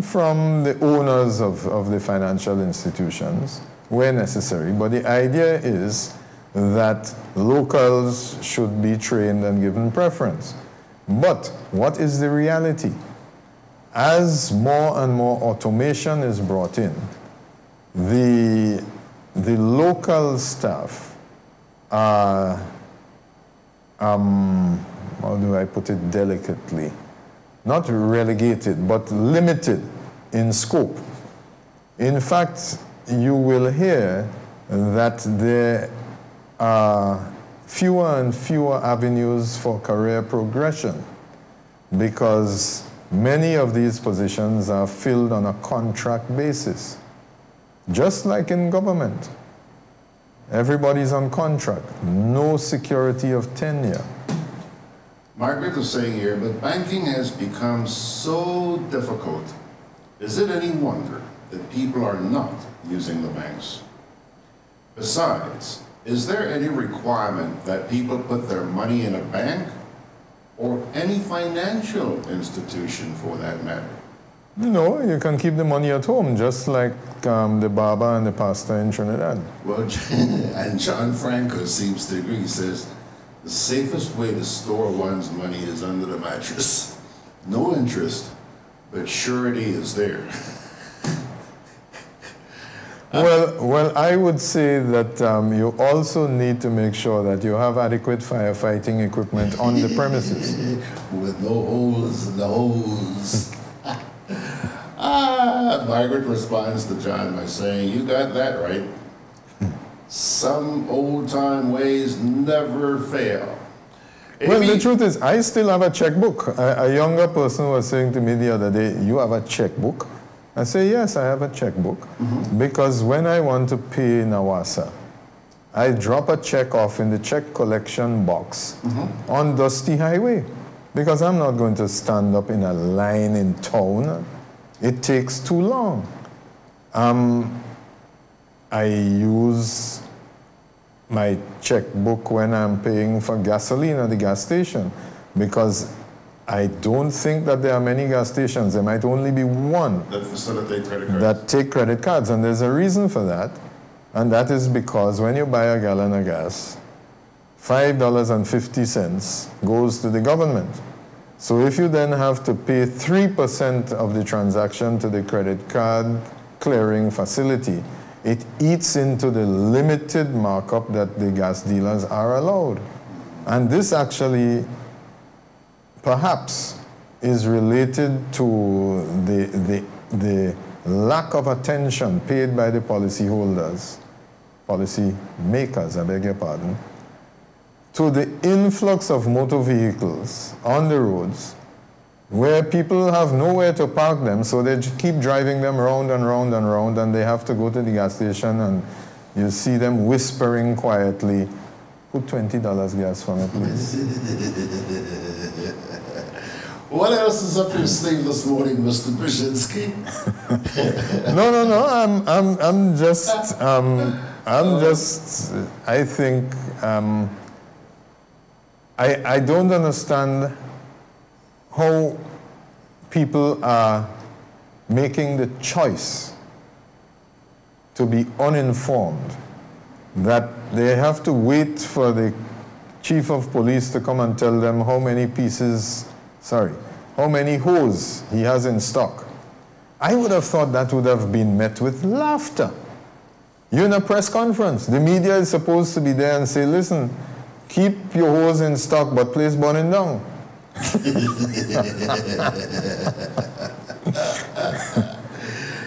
from the owners of the financial institutions where necessary. But the idea is that locals should be trained and given preference. But what is the reality? As more and more automation is brought in, the local staff are, how do I put it delicately? Not relegated, but limited in scope. In fact, you will hear that there are fewer and fewer avenues for career progression because many of these positions are filled on a contract basis, just like in government. Everybody's on contract, no security of tenure. Margaret is saying here, but banking has become so difficult. Is it any wonder that people are not using the banks? Besides, is there any requirement that people put their money in a bank or any financial institution for that matter? No, you can keep the money at home, just like the barber and the pastor in Trinidad. Well, and John Franco seems to agree. He says, the safest way to store one's money is under the mattress. No interest, but surety is there. Well, I would say that you also need to make sure that you have adequate firefighting equipment on the premises. With no holes in the hose. Margaret responds to John by saying, you got that right. Some old-time ways never fail. Well, the truth is, I still have a checkbook. A younger person was saying to me the other day, you have a checkbook? I say, yes, I have a checkbook. Because when I want to pay Nawasa, I drop a check off in the check collection box on Dusty Highway. Because I'm not going to stand up in a line in town. It takes too long. I use my checkbook when I'm paying for gasoline at the gas station, because I don't think that there are many gas stations. There might only be one that facilitate credit cards. That take credit cards, and there's a reason for that, and that is because when you buy a gallon of gas, $5.50 goes to the government. So if you then have to pay 3% of the transaction to the credit card clearing facility, it eats into the limited markup that the gas dealers are allowed. And this actually perhaps is related to the lack of attention paid by the policy makers, I beg your pardon, to the influx of motor vehicles on the roads, where people have nowhere to park them, so they keep driving them round and round and round, and they have to go to the gas station, and you see them whispering quietly, put $20 gas for me, please. What else is up your sleeve this morning, Mr. Brzezinski? No, I think, I don't understand how people are making the choice to be uninformed, that they have to wait for the chief of police to come and tell them how many hose he has in stock. I would have thought that would have been met with laughter. You're in a press conference. The media is supposed to be there and say, listen, keep your hose in stock, but place burning down.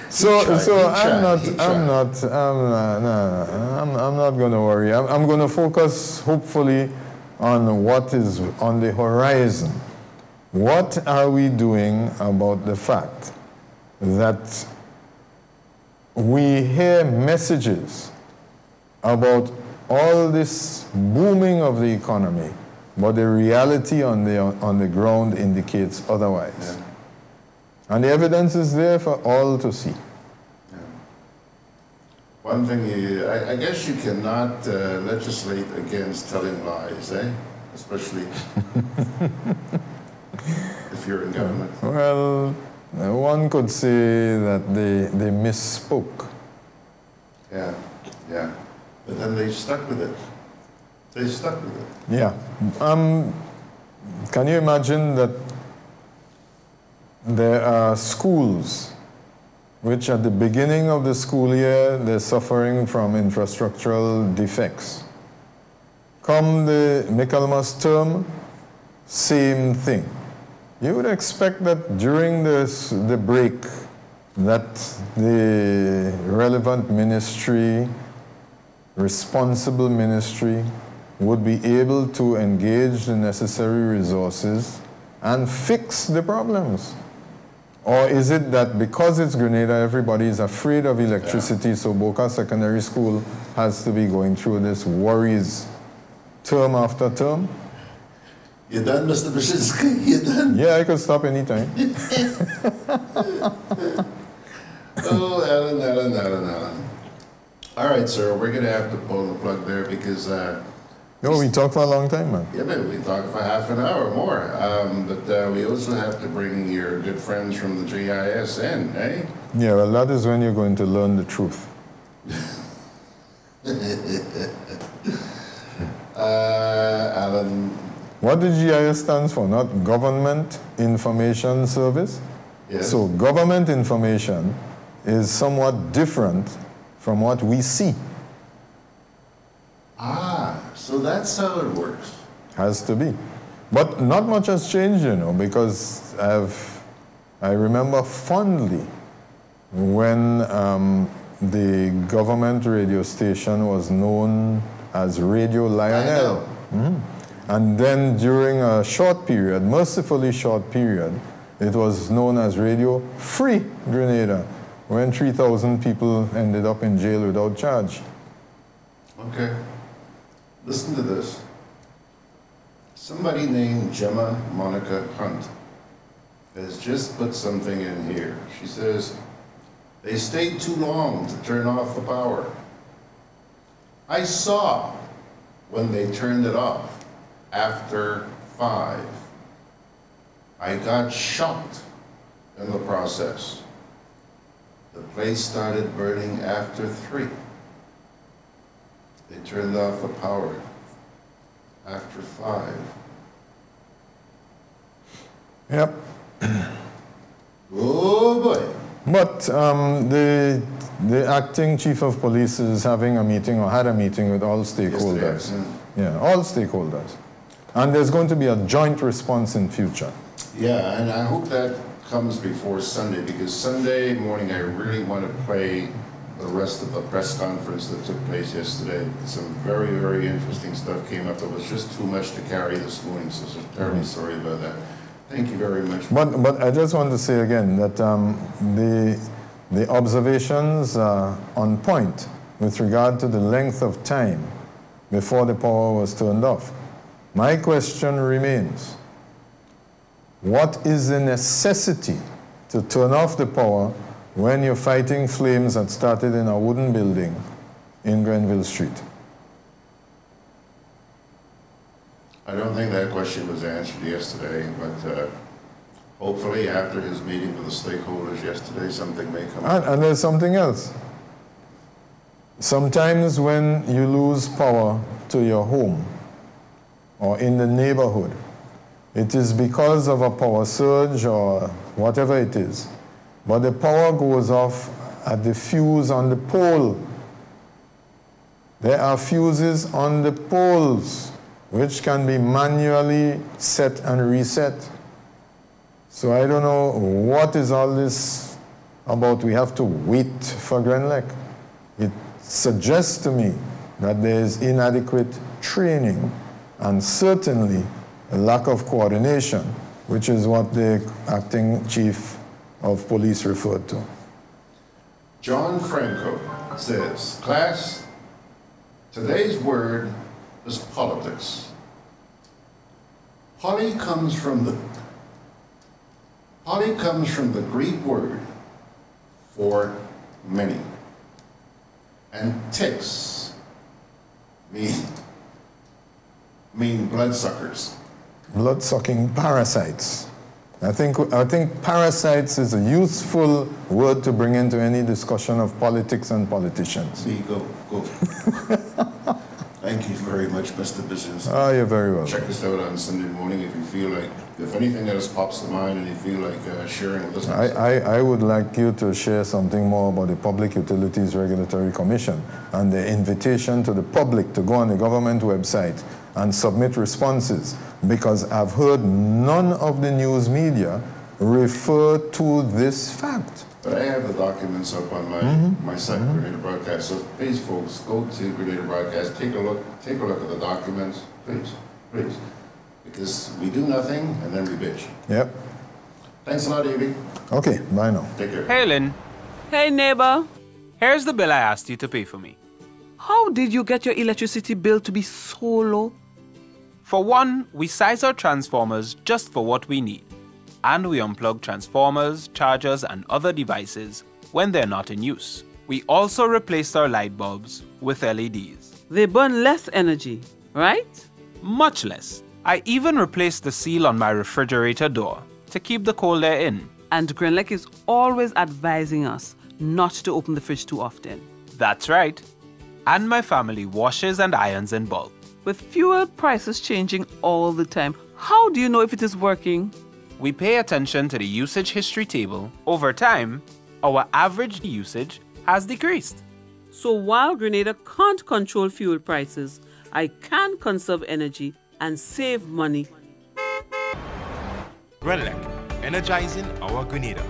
So I'm not going to worry. I'm going to focus, hopefully, on what is on the horizon. What are we doing about the fact that we hear messages about all this booming of the economy, but the reality on the ground indicates otherwise? Yeah. And the evidence is there for all to see. Yeah. One thing, I guess you cannot legislate against telling lies, eh? Especially if you're in government. Well, one could say that they misspoke. Yeah. But then they stuck with it. Yeah. Can you imagine that there are schools which at the beginning of the school year, they're suffering from infrastructural defects. Come the Michaelmas term, same thing. You would expect that during the break that the relevant ministry, responsible ministry, would be able to engage the necessary resources and fix the problems. Or is it that because it's Grenada, everybody is afraid of electricity, so Boca Secondary School has to be going through this worries term after term? You done, Mr. Brzezinski? You done? Yeah, I could stop anytime. Oh, Allan. All right, sir, we're going to have to pull the plug there because... No, we talked for a long time, man. Yeah, man, we talked for half an hour or more. But we also have to bring your good friends from the GIS in, eh? Yeah, well, that is when you're going to learn the truth. Allan. What the GIS stands for? Not Government Information Service? Yes. So government information is somewhat different from what we see. So that's how it works. Has to be. But not much has changed, you know, because I remember fondly when the government radio station was known as Radio Lionel. And then during a short period, mercifully short period, it was known as Radio Free Grenada, when 3,000 people ended up in jail without charge. Okay. Listen to this. Somebody named Gemma Monica Hunt has just put something in here. She says, they stayed too long to turn off the power. I saw when they turned it off after 5. I got shocked in the process. The place started burning after 3. They turned off the power after 5. Yep. Oh boy. But the acting chief of police is having a meeting, or had a meeting with all stakeholders. Yeah, all stakeholders. And there's going to be a joint response in future. Yeah, and I hope that comes before Sunday, because Sunday morning I really want to play the rest of the press conference that took place yesterday. Some very, very interesting stuff came up. It was just too much to carry this morning, so I'm terribly sorry about that. Thank you very much. But I just want to say again that the observations are on point with regard to the length of time before the power was turned off. My question remains, what is the necessity to turn off the power when you're fighting flames that started in a wooden building in Grenville Street? I don't think that question was answered yesterday, but hopefully after his meeting with the stakeholders yesterday, something may come up. And there's something else. Sometimes when you lose power to your home or in the neighborhood, it is because of a power surge or whatever it is. But the power goes off at the fuse on the pole. There are fuses on the poles which can be manually set and reset. So I don't know what is all this about we have to wait for Grenlec. It suggests to me that there is inadequate training and certainly a lack of coordination, which is what the acting chief of police referred to. John Franco says, class, today's word is politics. Poly comes from the Greek word for many, and ticks mean bloodsuckers. Blood-sucking parasites. I think parasites is a useful word to bring into any discussion of politics and politicians. See, go. Thank you very much, Mr. Business. Oh, you're very welcome. Check us out on Sunday morning if you feel like, if anything else pops to mind and you feel like sharing with us. I would like you to share something more about the Public Utilities Regulatory Commission and the invitation to the public to go on the government website and submit responses, because I've heard none of the news media refer to this fact. But I have the documents up on my site, Grenada Broadcast. So please, folks, go to Grenada Broadcast, take a look at the documents, please. Because we do nothing and then we bitch. Yep. Thanks a lot, Evie. Okay, bye now. Take care. Hey, Lynn. Hey, neighbor. Here's the bill I asked you to pay for me. How did you get your electricity bill to be so low? For one, we size our transformers just for what we need, and we unplug transformers, chargers, and other devices when they're not in use. We also replaced our light bulbs with LEDs. They burn less energy, right? Much less. I even replaced the seal on my refrigerator door to keep the cold air in. And Grenelec is always advising us not to open the fridge too often. That's right. And my family washes and irons in bulk. With fuel prices changing all the time, how do you know if it is working? We pay attention to the usage history table. Over time, our average usage has decreased. So while Grenada can't control fuel prices, I can conserve energy and save money. GRENADAB, energizing our Grenada.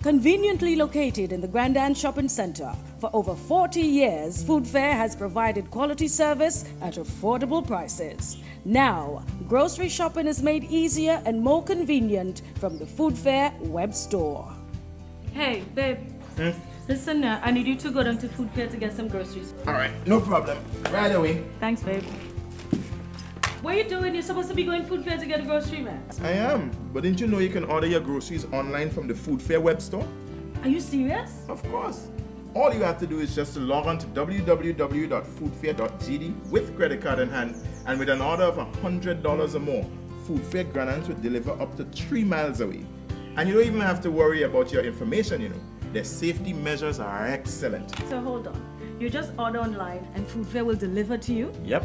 Conveniently located in the Grandstand Shopping Center, for over 40 years, Food Fair has provided quality service at affordable prices. Now, grocery shopping is made easier and more convenient from the Food Fair web store. Hey, babe. Listen, I need you to go down to Food Fair to get some groceries. All right, no problem. Right away. Thanks, babe. What are you doing? You're supposed to be going Food Fair to get a grocery, man. I am, but didn't you know you can order your groceries online from the Food Fair web store? Are you serious? Of course. All you have to do is just to log on to www.foodfair.gd with credit card in hand, and with an order of $100 or more, Food Fair Granads will deliver up to 3 miles away. And you don't even have to worry about your information, you know. Their safety measures are excellent. So hold on. You just order online and Food Fair will deliver to you? Yep.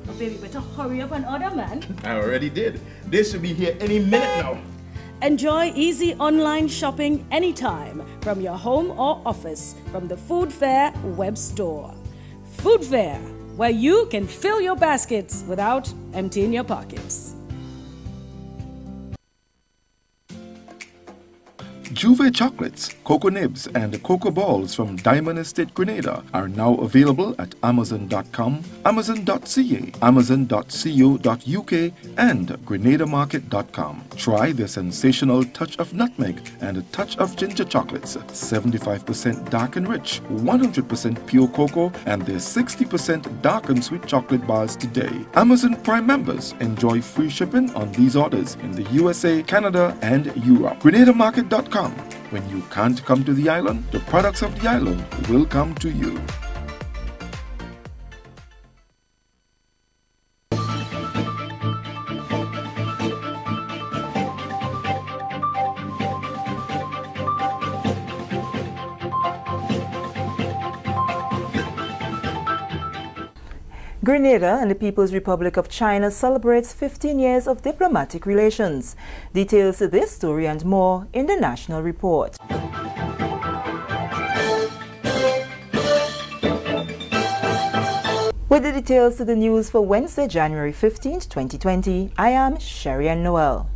Oh, baby, better hurry up and order, man. I already did. They should be here any minute now. Enjoy easy online shopping anytime from your home or office from the Food Fair web store. Food Fair, where you can fill your baskets without emptying your pockets. Gudday chocolates, cocoa nibs, and cocoa balls from Diamond Estate Grenada are now available at Amazon.com, Amazon.ca, Amazon.co.uk, and GrenadaMarket.com. Try the sensational touch of nutmeg and a touch of ginger chocolates, 75% dark and rich, 100% pure cocoa, and their 60% dark and sweet chocolate bars today. Amazon Prime members enjoy free shipping on these orders in the USA, Canada, and Europe. GrenadaMarket.com. When you can't come to the island, the products of the island will come to you. Grenada and the People's Republic of China celebrates 15 years of diplomatic relations. Details to this story and more in the National Report. With the details to the news for Wednesday, January 15, 2020, I am Sherry Ann Noel.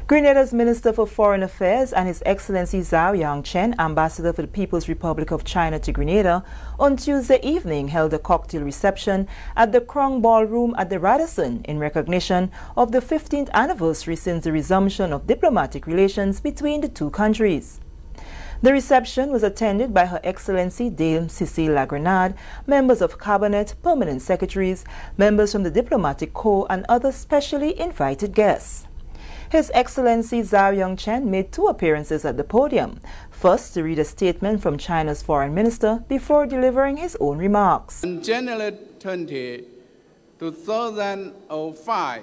Grenada's Minister for Foreign Affairs and His Excellency Zhao Yangchen, Ambassador for the People's Republic of China to Grenada, on Tuesday evening held a cocktail reception at the Krung Ballroom at the Radisson in recognition of the 15th anniversary since the resumption of diplomatic relations between the two countries. The reception was attended by Her Excellency Dame Cécile La Grenade, members of Cabinet, permanent secretaries, members from the Diplomatic Corps, and other specially invited guests. His Excellency Zhao Yongchen made 2 appearances at the podium. First, to read a statement from China's foreign minister before delivering his own remarks. On January 20, 2005,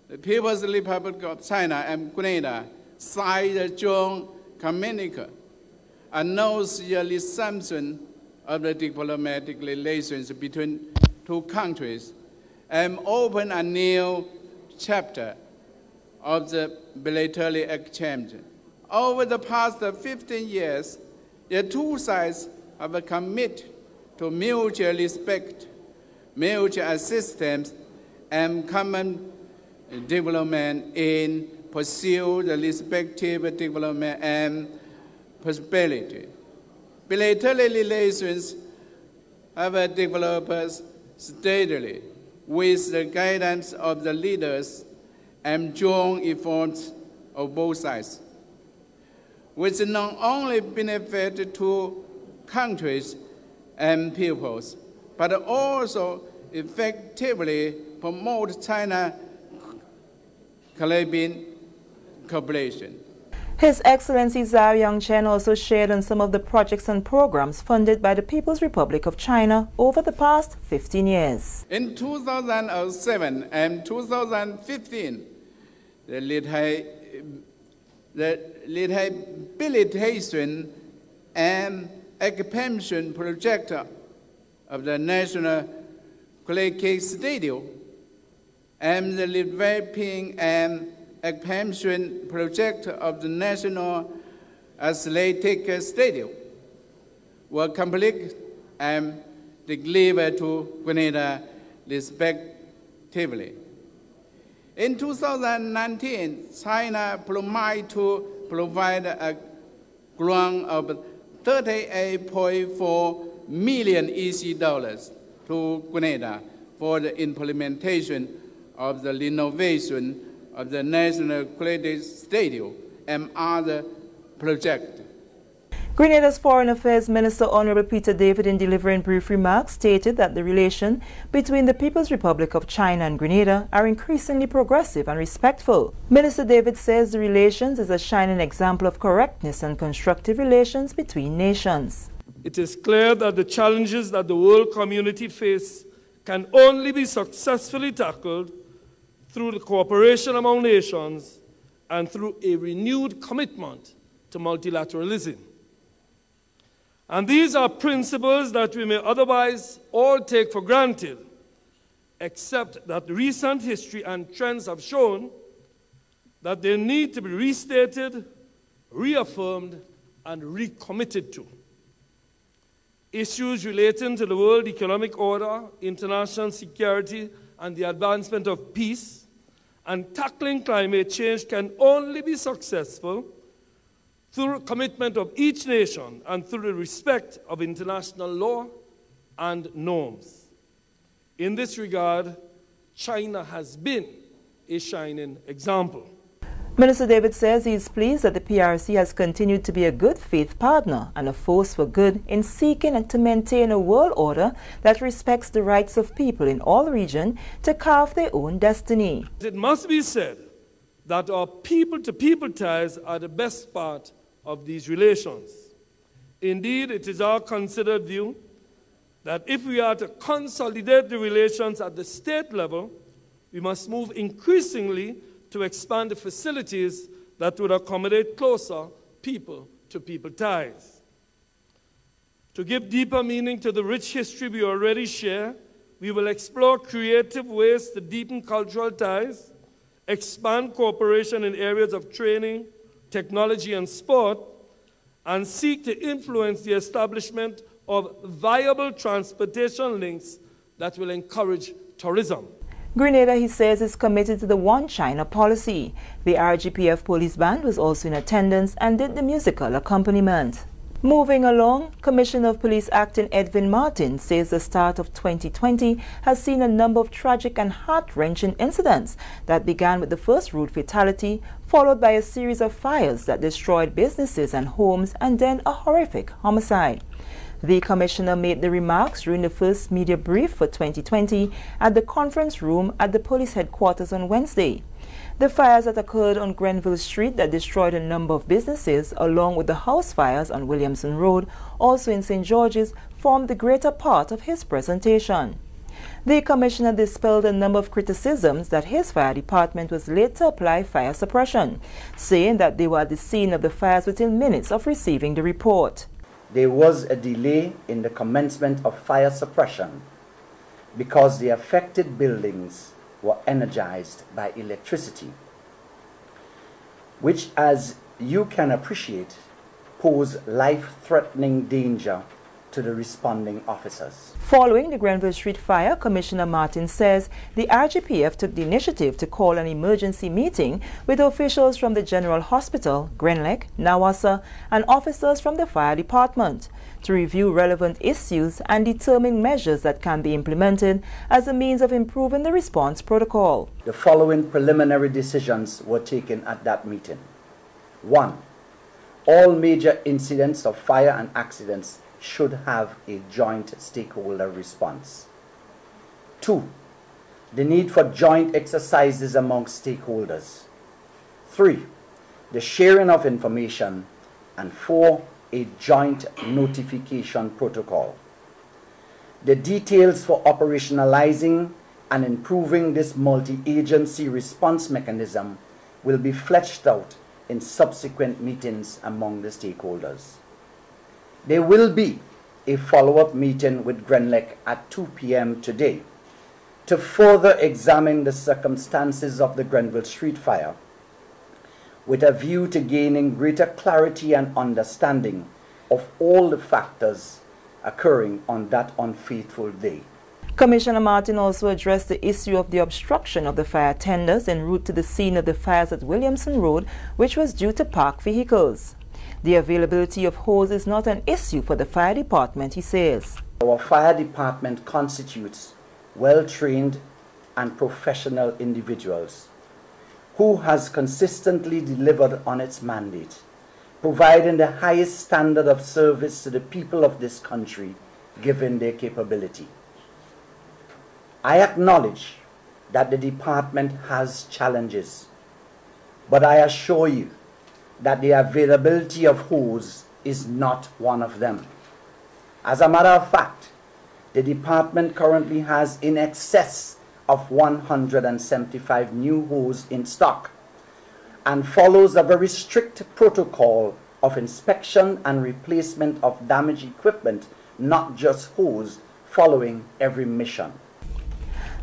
the People's Republic of China and Grenada signed a joint communique announcing the resumption of the diplomatic relations between 2 countries and open a new chapter of the bilateral exchange. Over the past 15 years, the 2 sides have committed to mutual respect, mutual assistance, and common development in pursuit of respective development and prosperity. Bilateral relations have developed steadily with the guidance of the leaders and joint efforts of both sides, which not only benefit to countries and peoples, but also effectively promote China-Caribbean cooperation. His Excellency Zhao Yongchen also shared on some of the projects and programs funded by the People's Republic of China over the past 15 years. In 2007 and 2015, the rehabilitation and expansion project of the National Cricket Stadium and the revamping and expansion project of the National Athletic Stadium were completed and delivered to Grenada respectively. In 2019, China promised to provide a grant of $38.4 million EC dollars to Grenada for the implementation of the renovation of the National Cricket Stadium and other projects. Grenada's Foreign Affairs Minister Honorable Peter David, in delivering brief remarks, stated that the relation between the People's Republic of China and Grenada are increasingly progressive and respectful. Minister David says the relations is a shining example of correctness and constructive relations between nations. It is clear that the challenges that the world community face can only be successfully tackled through the cooperation among nations and through a renewed commitment to multilateralism. And these are principles that we may otherwise all take for granted, except that recent history and trends have shown that they need to be restated, reaffirmed, and recommitted to. Issues relating to the world economic order, international security, and the advancement of peace, and tackling climate change can only be successful through commitment of each nation and through the respect of international law and norms. In this regard, China has been a shining example. Minister David says he is pleased that the PRC has continued to be a good faith partner and a force for good in seeking and to maintain a world order that respects the rights of people in all regions to carve their own destiny. It must be said that our people-to-people ties are the best part of these relations. Indeed, it is our considered view that if we are to consolidate the relations at the state level, we must move increasingly to expand the facilities that would accommodate closer people-to-people ties. To give deeper meaning to the rich history we already share, we will explore creative ways to deepen cultural ties, expand cooperation in areas of training, technology, and sport, and seek to influence the establishment of viable transportation links that will encourage tourism. Grenada, he says, is committed to the One China policy. The RGPF police band was also in attendance and did the musical accompaniment. Moving along, Commissioner of Police Acting Edvin Martin says the start of 2020 has seen a number of tragic and heart-wrenching incidents that began with the first road fatality, followed by a series of fires that destroyed businesses and homes, and then a horrific homicide. The Commissioner made the remarks during the first media brief for 2020 at the conference room at the police headquarters on Wednesday. The fires that occurred on Grenville Street that destroyed a number of businesses, along with the house fires on Williamson Road, also in St. George's, formed the greater part of his presentation. The commissioner dispelled a number of criticisms that his fire department was late to apply fire suppression, saying that they were at the scene of the fires within minutes of receiving the report. There was a delay in the commencement of fire suppression because the affected buildings were energized by electricity, which, as you can appreciate, pose life-threatening danger to the responding officers. Following the Grenville Street fire, Commissioner Martin says the RGPF took the initiative to call an emergency meeting with officials from the General Hospital, Grenlec, Nawassa, and officers from the fire department to review relevant issues and determine measures that can be implemented as a means of improving the response protocol. The following preliminary decisions were taken at that meeting. 1. All major incidents of fire and accidents should have a joint stakeholder response. 2. The need for joint exercises among stakeholders. 3. The sharing of information. And 4. A joint notification protocol. The details for operationalizing and improving this multi-agency response mechanism will be fleshed out in subsequent meetings among the stakeholders. There will be a follow-up meeting with Grenlec at 2 p.m. today to further examine the circumstances of the Grenville Street fire with a view to gaining greater clarity and understanding of all the factors occurring on that unfaithful day. Commissioner Martin also addressed the issue of the obstruction of the fire tenders en route to the scene of the fires at Williamson Road, which was due to parked vehicles. The availability of hose is not an issue for the fire department, he says. Our fire department constitutes well-trained and professional individuals who has consistently delivered on its mandate, providing the highest standard of service to the people of this country, given their capability. I acknowledge that the department has challenges, but I assure you that the availability of hose is not one of them. As a matter of fact, the department currently has in excess of 175 new hose in stock and follows a very strict protocol of inspection and replacement of damaged equipment, not just hose, following every mission.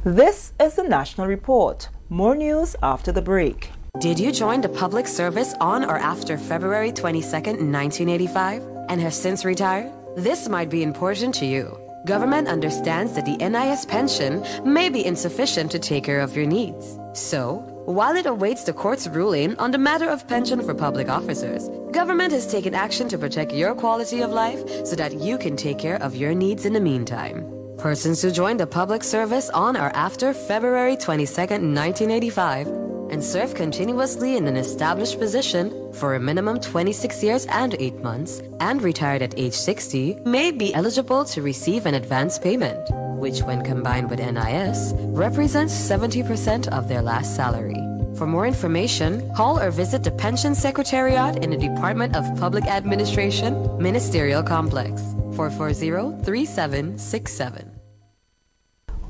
This is the National Report. More news after the break. Did you join the public service on or after February 22nd, 1985 and have since retired? This might be important to you. Government understands that the NIS pension may be insufficient to take care of your needs. So, while it awaits the court's ruling on the matter of pension for public officers, government has taken action to protect your quality of life so that you can take care of your needs in the meantime. Persons who join the public service on or after February 22nd, 1985 and serve continuously in an established position for a minimum 26 years and 8 months and retired at age 60 may be eligible to receive an advance payment, which when combined with NIS represents 70% of their last salary. For more information, call or visit the Pension Secretariat in the Department of Public Administration, Ministerial Complex, 440-3767.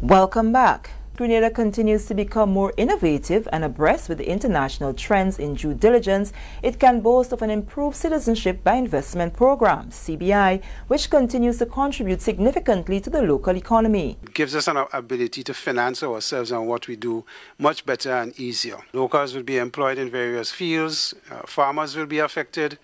Welcome back. Grenada continues to become more innovative and abreast with the international trends in due diligence. It can boast of an improved citizenship by investment program, CBI, which continues to contribute significantly to the local economy. It gives us an ability to finance ourselves and what we do much better and easier. Locals will be employed in various fields. Farmers will be affected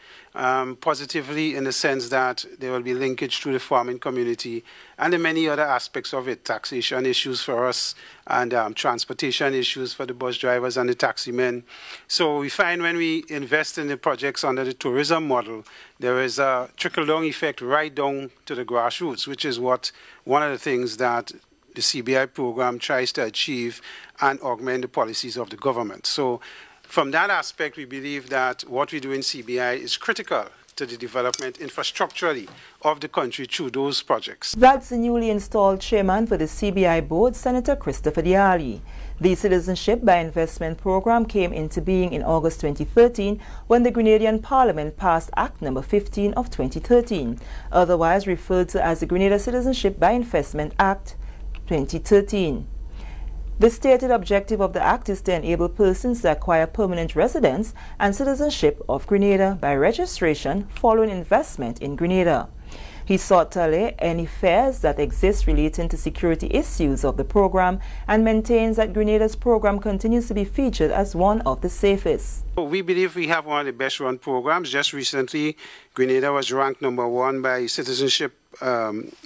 positively in the sense that there will be linkage to the farming community and the many other aspects of it, taxation issues for us and transportation issues for the bus drivers and the taxi men. So we find when we invest in the projects under the tourism model, there is a trickle-down effect right down to the grassroots, which is what one of the things that the CBI program tries to achieve and augment the policies of the government. So from that aspect, we believe that what we do in CBI is critical to the development infrastructurally of the country through those projects. That's the newly installed chairman for the CBI board, Senator Christopher Diali. The Citizenship by Investment program came into being in August 2013 when the Grenadian Parliament passed Act No. 15 of 2013, otherwise referred to as the Grenada Citizenship by Investment Act 2013. The stated objective of the Act is to enable persons to acquire permanent residence and citizenship of Grenada by registration following investment in Grenada. He sought to allay any fears that exist relating to security issues of the program and maintains that Grenada's program continues to be featured as one of the safest. We believe we have one of the best run programs. Just recently, Grenada was ranked #1 by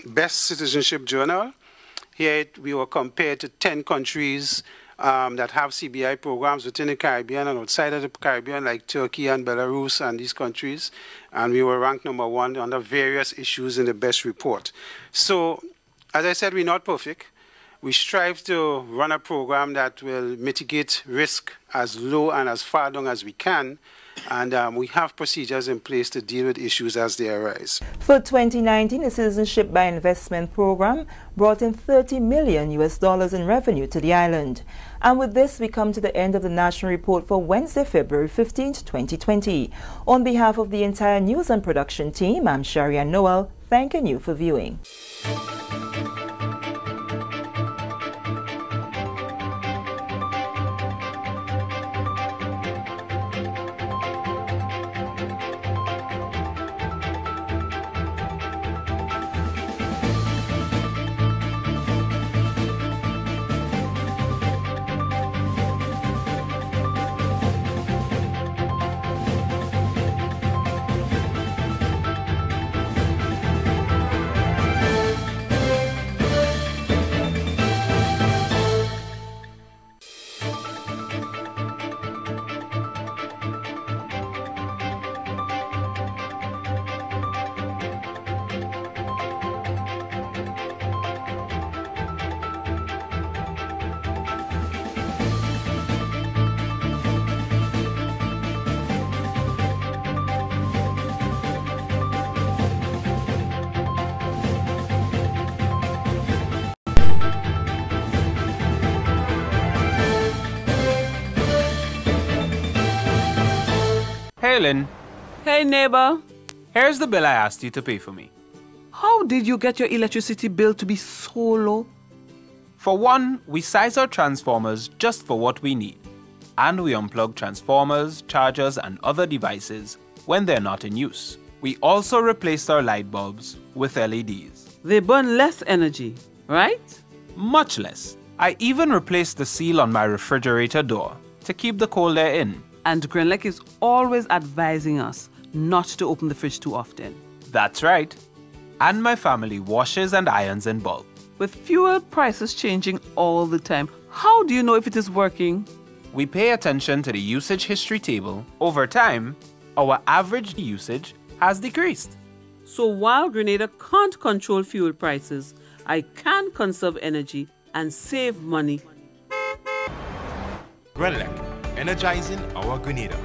Best Citizenship Journal. Here we were compared to 10 countries that have CBI programs within the Caribbean and outside of the Caribbean, like Turkey and Belarus and these countries. And we were ranked #1 under various issues in the best report. So, as I said, we're not perfect. We strive to run a program that will mitigate risk as low and as far down as we can. And we have procedures in place to deal with issues as they arise. For 2019, the Citizenship by Investment program brought in $30 million in revenue to the island. And with this, we come to the end of the National Report for Wednesday, February 15th, 2020. On behalf of the entire news and production team, I'm Sharian Noel, thanking you for viewing. Hey, Lynn. Hey, neighbor. Here's the bill I asked you to pay for me. How did you get your electricity bill to be so low? For one, we size our transformers just for what we need. And we unplug transformers, chargers, and other devices when they're not in use. We also replaced our light bulbs with LEDs. They burn less energy, right? Much less. I even replaced the seal on my refrigerator door to keep the cold air in. And Grenlec is always advising us not to open the fridge too often. That's right. And my family washes and irons in bulk. With fuel prices changing all the time, how do you know if it is working? We pay attention to the usage history table. Over time, our average usage has decreased. So while Grenada can't control fuel prices, I can conserve energy and save money. Grenlec, energizing our Grenada.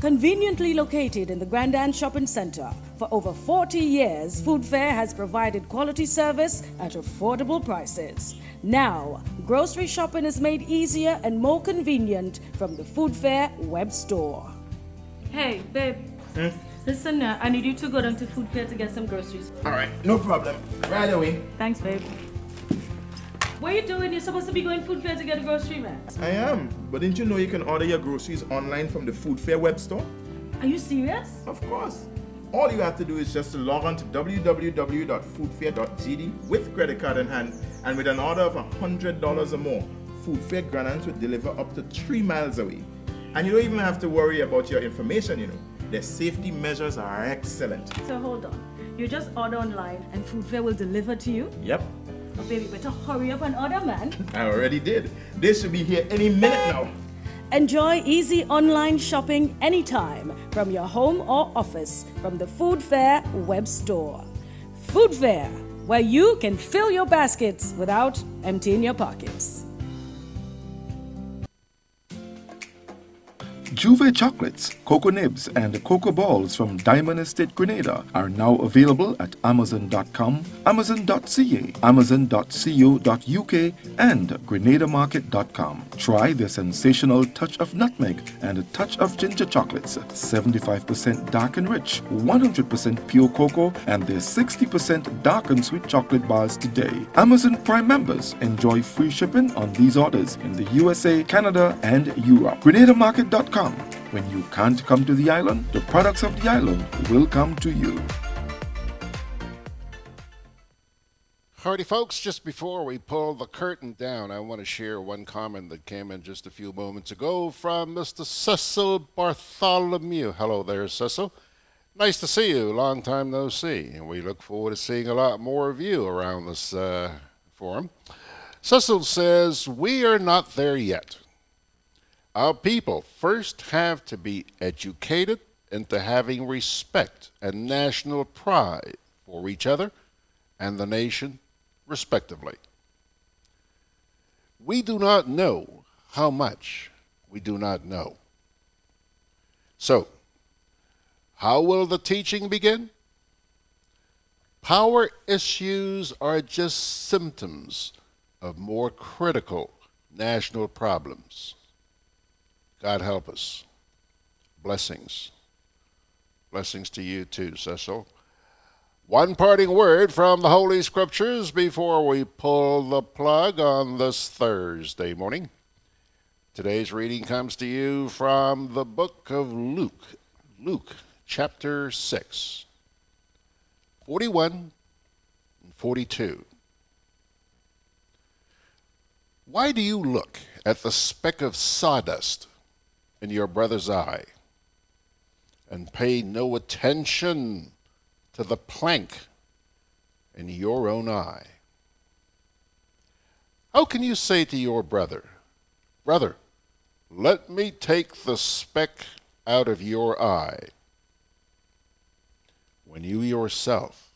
Conveniently located in the Grenada Shopping Center, for over 40 years, Food Fair has provided quality service at affordable prices. Now, grocery shopping is made easier and more convenient from the Food Fair web store. Hey, babe. Listen, I need you to go down to Food Fair to get some groceries. All right, no problem. Right away. Thanks, babe. What are you doing? You're supposed to be going Food Fair to get a grocery, man. I am, but didn't you know you can order your groceries online from the Food Fair web store? Are you serious? Of course. All you have to do is just to log on to www.foodfair.gd with credit card in hand, and with an order of $100 or more, Food Fair Granadas will deliver up to 3 miles away. And you don't even have to worry about your information, you know. Their safety measures are excellent. So hold on. You just order online and Food Fair will deliver to you? Yep. Oh, baby, better hurry up and order, man. I already did. They should be here any minute now. Enjoy easy online shopping anytime from your home or office from the Food Fair web store. Food Fair, where you can fill your baskets without emptying your pockets. Gudday chocolates, cocoa nibs, and cocoa balls from Diamond Estate Grenada are now available at Amazon.com, Amazon.ca, Amazon.co.uk, and GrenadaMarket.com. Try the sensational touch of nutmeg and a touch of ginger chocolates, 75% dark and rich, 100% pure cocoa, and their 60% dark and sweet chocolate bars today. Amazon Prime members enjoy free shipping on these orders in the USA, Canada, and Europe. GrenadaMarket.com. When you can't come to the island, the products of the island will come to you. Howdy, folks. Just before we pull the curtain down, I want to share one comment that came in just a few moments ago from Mr. Cecil Bartholomew. Hello there, Cecil. Nice to see you. Long time no see. And we look forward to seeing a lot more of you around this forum. Cecil says, we are not there yet. Our people first have to be educated into having respect and national pride for each other and the nation, respectively. We do not know how much we do not know. So, how will the teaching begin? Power issues are just symptoms of more critical national problems. God help us. Blessings. Blessings to you too, Cecil. One parting word from the Holy Scriptures before we pull the plug on this Thursday morning. Today's reading comes to you from the book of Luke. Luke chapter 6, 41 and 42. Why do you look at the speck of sawdust in your brother's eye and pay no attention to the plank in your own eye? How can you say to your brother, brother, let me take the speck out of your eye, when you yourself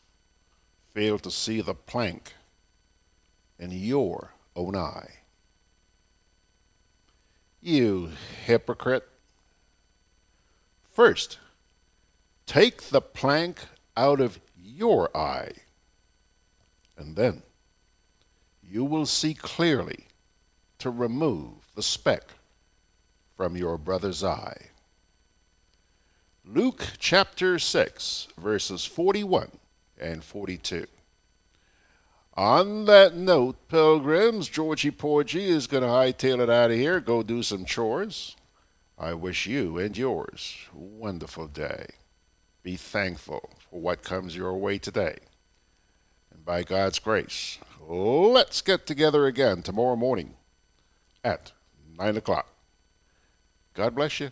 fail to see the plank in your own eye? You hypocrite. First, take the plank out of your eye, and then you will see clearly to remove the speck from your brother's eye. Luke chapter 6, verses 41 and 42. On that note, pilgrims, Georgie Porgy is going to hightail it out of here, go do some chores. I wish you and yours a wonderful day. Be thankful for what comes your way today. And by God's grace, let's get together again tomorrow morning at 9 o'clock. God bless you.